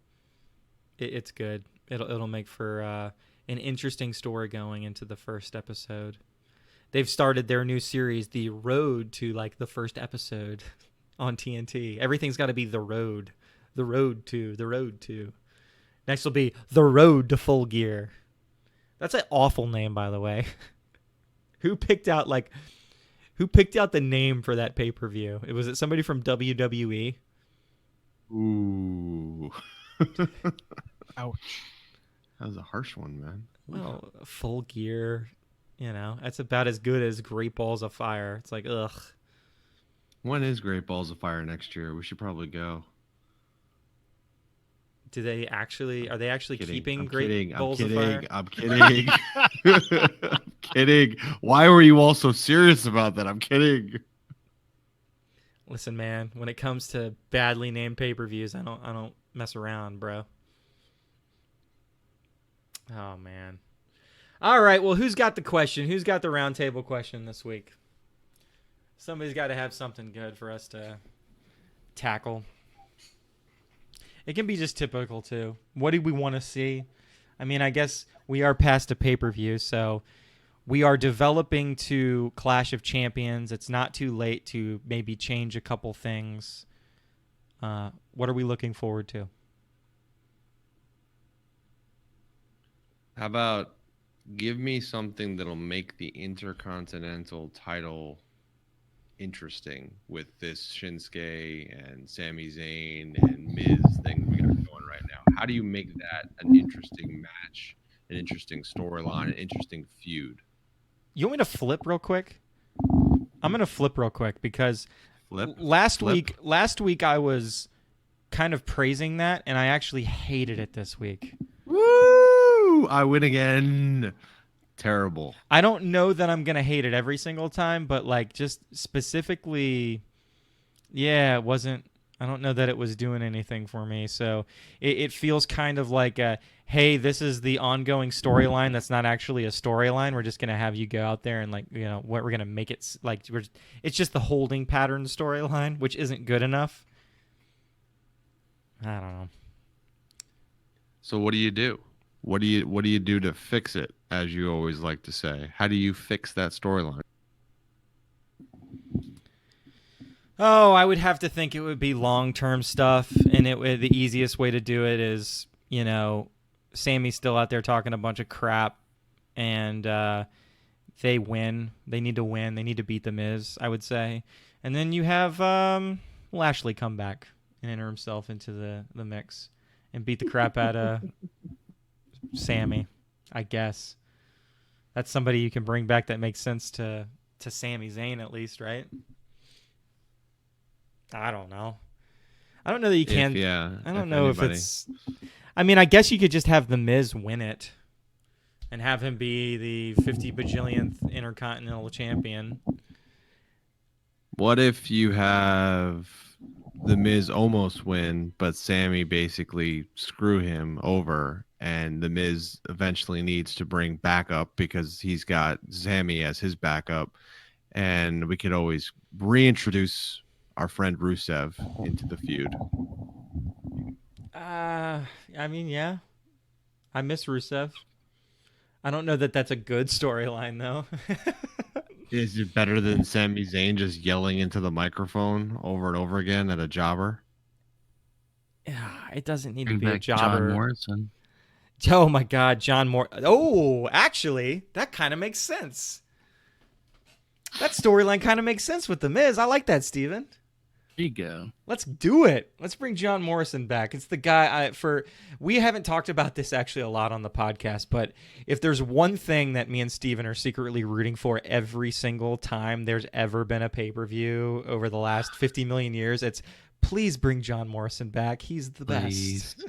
it's good. It'll make for an interesting story going into the first episode. They've started their new series, The Road to like the first episode on TNT. Everything's got to be the road to. Next will be The Road to Full Gear. That's an awful name, by the way. Who picked out the name for that pay-per-view? Was it somebody from WWE? Ooh. Ouch. That was a harsh one, man. Well, Full Gear, that's about as good as Great Balls of Fire. It's like, ugh. When is Great Balls of Fire next year? We should probably go. Are they actually keeping I'm Great kidding. Balls of Fire? I'm kidding. I'm kidding. Why were you all so serious about that? I'm kidding. Listen, man, when it comes to badly named pay-per-views, I don't mess around, bro. Oh man. All right, well, who's got the question? Who's got the roundtable question this week? Somebody's got to have something good for us to tackle. It can be just typical too. What do we want to see? I mean, I guess we are past a pay-per-view, so we are developing to Clash of Champions. It's not too late to maybe change a couple things. What are we looking forward to? How about give me something that'll make the Intercontinental title interesting with this Shinsuke and Sami Zayn and Miz thing we got going right now? How do you make that an interesting match, an interesting storyline, an interesting feud? You want me to flip real quick? I'm going to flip real quick because Flip? last week I was kind of praising that, and I actually hated it this week. Woo! I win again. Terrible. I don't know that I'm going to hate it every single time, but like just specifically, yeah, it wasn't. I don't know that it was doing anything for me. So it feels kind of like, hey, this is the ongoing storyline that's not actually a storyline. We're just going to have you go out there and what we're going to make it like. It's just the holding pattern storyline, which isn't good enough. I don't know. So what do you do? What do you do to fix it, as you always like to say? How do you fix that storyline? Oh, I would have to think it would be long-term stuff, and the easiest way to do it is, Sammy's still out there talking a bunch of crap, and they win. They need to win. They need to beat The Miz, I would say. And then you have Lashley come back and enter himself into the mix and beat the crap out of Sammy, I guess. That's somebody you can bring back that makes sense to Sami Zayn at least, right? I don't know. I don't know that you can. I don't know if it's. I mean, I guess you could just have The Miz win it and have him be the 50 bajillionth Intercontinental Champion. What if you have The Miz almost win, but Sammy basically screw him over, and The Miz eventually needs to bring backup because he's got Sammy as his backup, and we could always reintroduce our friend Rusev into the feud. I mean, yeah. I miss Rusev. I don't know that that's a good storyline, though. Is it better than Sami Zayn just yelling into the microphone over and over again at a jobber? Yeah, it doesn't need to Bring be a back jobber. John Morrison. Oh my God, John Moore. Oh, actually, that kind of makes sense. That storyline kind of makes sense with The Miz. I like that, Steven. There you go. Let's do it. Let's bring John Morrison back. It's the guy we haven't talked about this actually a lot on the podcast, but if there's one thing that me and Steven are secretly rooting for every single time there's ever been a pay-per-view over the last 50 million years, it's please bring John Morrison back. He's the best.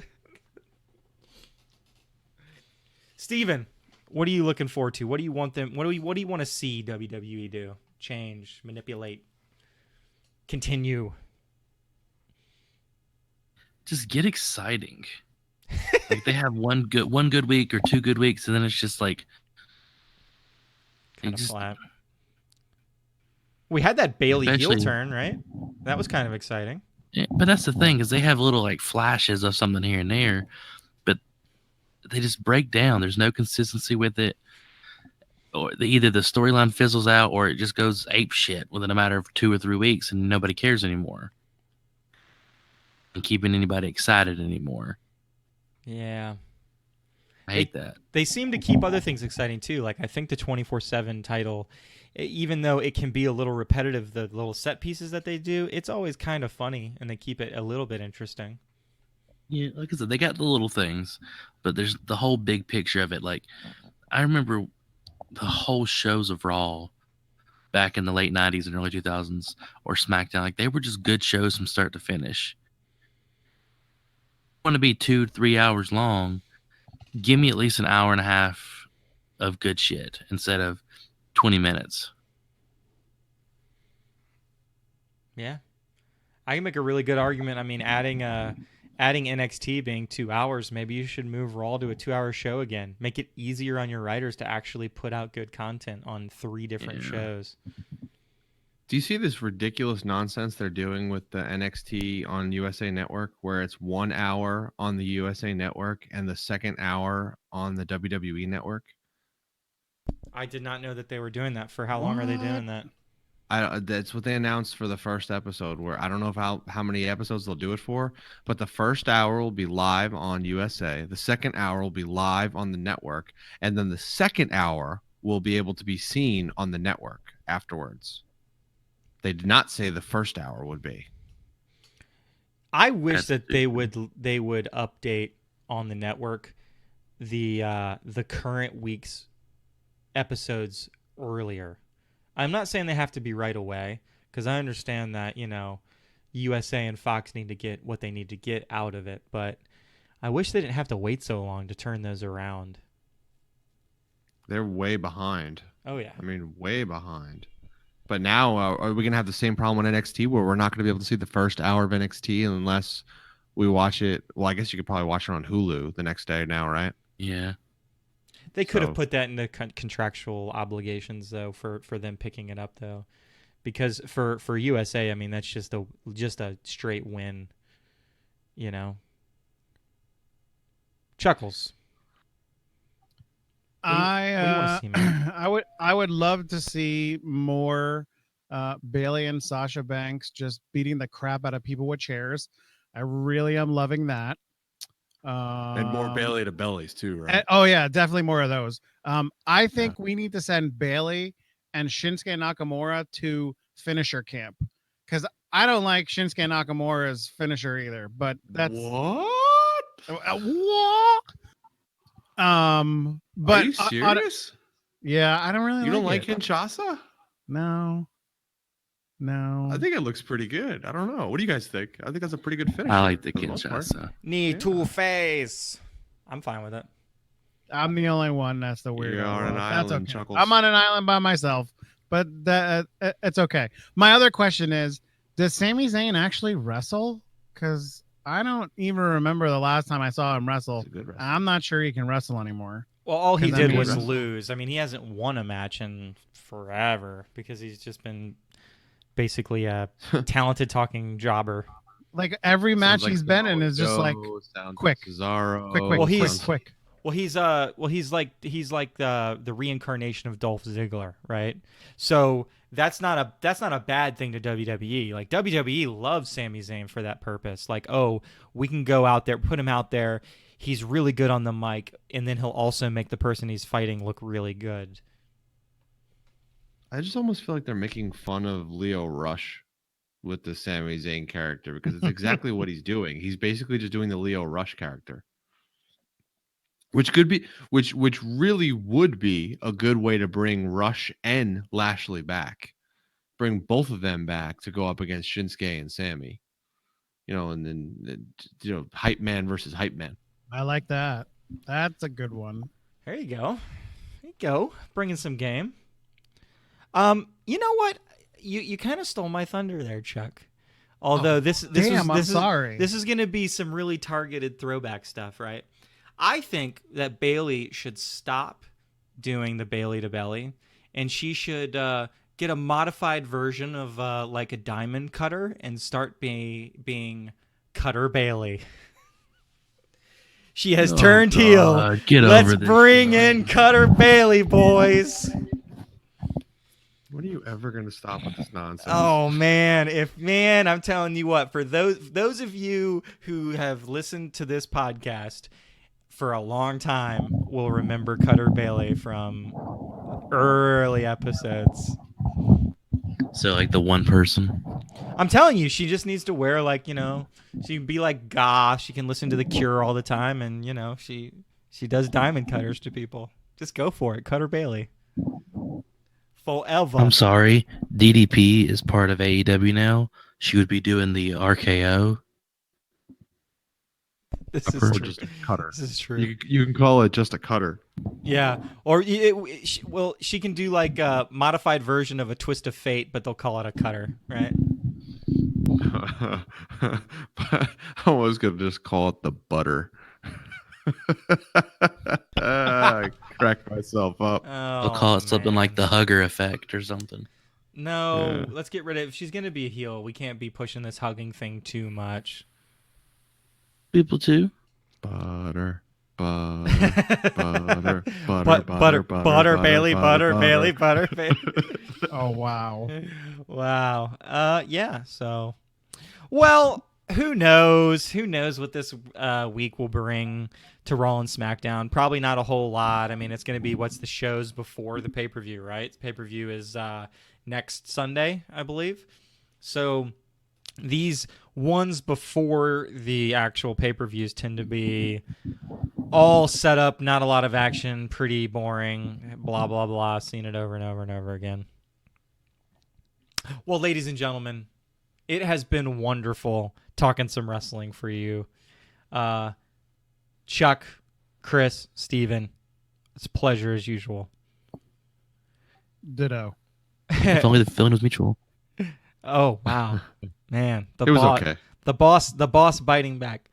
Steven, what are you looking forward to? What do you want them? What do you want to see WWE do? Change, manipulate, continue. Just get exciting. Like they have one good week or 2 good weeks, and then it's just like Kind of just, flat. We had that Bailey heel especially- turn, right? That was kind of exciting. yeah, but that's the thing is they have little like flashes of something here and there, but they just break down. There's no consistency with it, or either the storyline fizzles out or it just goes ape shit within a matter of 2 or 3 weeks, and nobody cares anymore, and keeping anybody excited anymore. Yeah. I hate that. They seem to keep other things exciting too. Like I think the 24/7 title, even though it can be a little repetitive, the little set pieces that they do, it's always kind of funny, and they keep it a little bit interesting. Yeah, like I said, they got the little things, but there's the whole big picture of it. Like I remember the whole shows of Raw back in the late 90s and early 2000s, or SmackDown, like they were just good shows from start to finish. Want to be 2-3 hours long, give me at least an hour and a half of good shit instead of 20 minutes. Yeah. I can make a really good argument. I mean, adding NXT being 2 hours, maybe you should move Raw to a 2-hour show again. Make it easier on your writers to actually put out good content on 3 different shows. Do you see this ridiculous nonsense they're doing with the NXT on USA Network, where it's 1 hour on the USA Network and the second hour on the WWE Network? I did not know that they were doing that. For how long are they doing that? That's what they announced for the first episode, where I don't know how many episodes they'll do it for, but the first hour will be live on USA. The second hour will be live on the network. And then the second hour will be able to be seen on the network afterwards. They did not say the first hour would be. I wish that they would update on the network the current week's episodes earlier. I'm not saying they have to be right away, because I understand that, USA and Fox need to get what they need to get out of it, but I wish they didn't have to wait so long to turn those around. They're way behind. Oh yeah. I mean, way behind. But now, are we going to have the same problem with NXT, where we're not going to be able to see the first hour of NXT unless we watch it? Well, I guess you could probably watch it on Hulu the next day now, right? Yeah. They could have put that into contractual obligations, though, for them picking it up, though, because for USA, I mean, that's just a straight win, Chuckles. What do you want to see, man? I would love to see more Bailey and Sasha Banks just beating the crap out of people with chairs. I really am loving that. And more Bailey to bellies too, right? Oh yeah, definitely more of those. I think we need to send Bailey and Shinsuke Nakamura to finisher camp, because I don't like Shinsuke Nakamura's finisher either. But that's what? What? But are you serious? Yeah, I don't really. You don't like like Kinshasa? No. I think it looks pretty good. I don't know. What do you guys think? I think that's a pretty good finish. I like the Kinshasa. Need Two-Face. I'm fine with it. I'm the only one that's the weirdo. You're on an That's island, okay. Chuckles. I'm on an island by myself, but it's okay. My other question is, does Sami Zayn actually wrestle? Because I don't even remember the last time I saw him wrestle. He's a good wrestler. I'm not sure he can wrestle anymore. Well, all he 'Cause did I was mean- lose. I mean, he hasn't won a match in forever because he's just been basically a talented talking jobber. Like every match Sounds like he's been in is just Samoa like Joe, sounds quick. like Cesaro. quick. Well, he's- quick. Well, he's like the reincarnation of Dolph Ziggler, right? So that's not a bad thing to WWE. Like WWE loves Sami Zayn for that purpose. Like, oh, we can go out there, put him out there. He's really good on the mic, and then he'll also make the person he's fighting look really good. I just almost feel like they're making fun of Leo Rush with the Sami Zayn character, because it's exactly what he's doing. He's basically just doing the Leo Rush character. Which could be which really would be a good way to bring Rush and Lashley back. Bring both of them back to go up against Shinsuke and Sammy. And then hype man versus hype man. I like that. That's a good one. There you go. There you go. Bringing some game. You know what? You kind of stole my thunder there, Chuck. Although this sorry. This is going to be some really targeted throwback stuff, right? I think that Bailey should stop doing the Bailey to Belly, and she should get a modified version of like a diamond cutter and start being Cutter Bailey. She has turned heel. Let's bring in Cutter Bailey, boys. When are you ever going to stop with this nonsense? Oh man, I'm telling you what, for those of you who have listened to this podcast for a long time will remember Cutter Bailey from early episodes. So like the one person. I'm telling you, she just needs to wear like, she can be like goth. She can listen to The Cure all the time, and she does diamond cutters to people. Just go for it, Cutter Bailey. Forever. I'm sorry, DDP is part of AEW now. She would be doing the RKO. This is true. Just a cutter. This is true. You can call it just a cutter. Yeah, or she can do like a modified version of a Twist of Fate, but they'll call it a cutter, right? I was gonna just call it the butter. I cracked myself up. They'll call it something like the hugger effect or something. No, let's get rid of it. If she's gonna be a heel, we can't be pushing this hugging thing too much. People too. Butter, butter, Bailey, butter, Bailey. Oh wow. Wow. Yeah. So, well, who knows? Who knows what this week will bring to Raw and SmackDown? Probably not a whole lot. I mean, it's going to be what's the shows before the pay-per-view, right? The pay-per-view is next Sunday, I believe. So these ones before the actual pay-per-views tend to be all set up, not a lot of action, pretty boring, blah, blah, blah, seen it over and over and over again. Well, ladies and gentlemen, it has been wonderful talking some wrestling for you. Chuck, Chris, Steven, it's a pleasure as usual. Ditto. If only the feeling was mutual. Oh, wow. Man, It was okay. The boss biting back.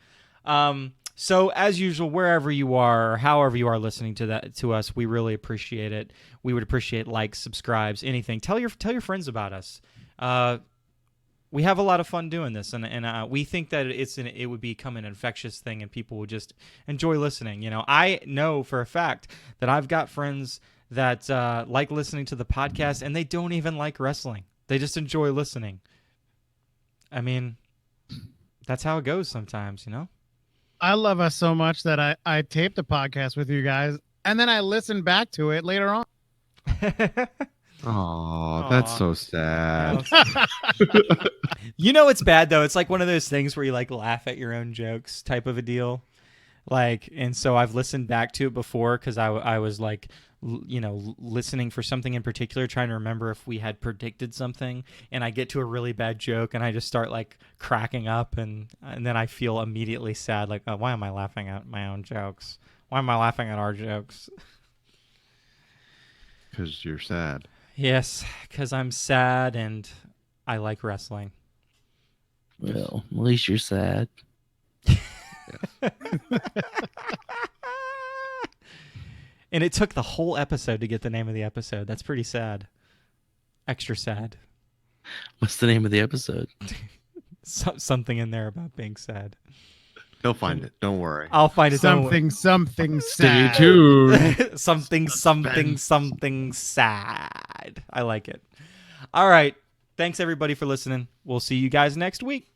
So as usual, wherever you are, or however you are listening to us, we really appreciate it. We would appreciate likes, subscribes, anything. Tell your friends about us. We have a lot of fun doing this, and we think that it would become an infectious thing, and people would just enjoy listening. I know for a fact that I've got friends that like listening to the podcast, and they don't even like wrestling. They just enjoy listening. I mean, that's how it goes sometimes, I love us so much that I taped a podcast with you guys, and then I listened back to it later on. Oh, that's so sad. It's bad though. It's like one of those things where you like laugh at your own jokes type of a deal. And so I've listened back to it before because I was like, listening for something in particular, trying to remember if we had predicted something, and I get to a really bad joke and I just start like cracking up, and then I feel immediately sad, like, oh, why am I laughing at my own jokes? Why am I laughing at our jokes? Because you're sad. Yes, because I'm sad and I like wrestling. Well, at least you're sad. And it took the whole episode to get the name of the episode. That's pretty sad. Extra sad. What's the name of the episode? Something in there about being sad. He'll find it. Don't worry. I'll find it. Something sad. Stay tuned. something sad. I like it. All right. Thanks, everybody, for listening. We'll see you guys next week.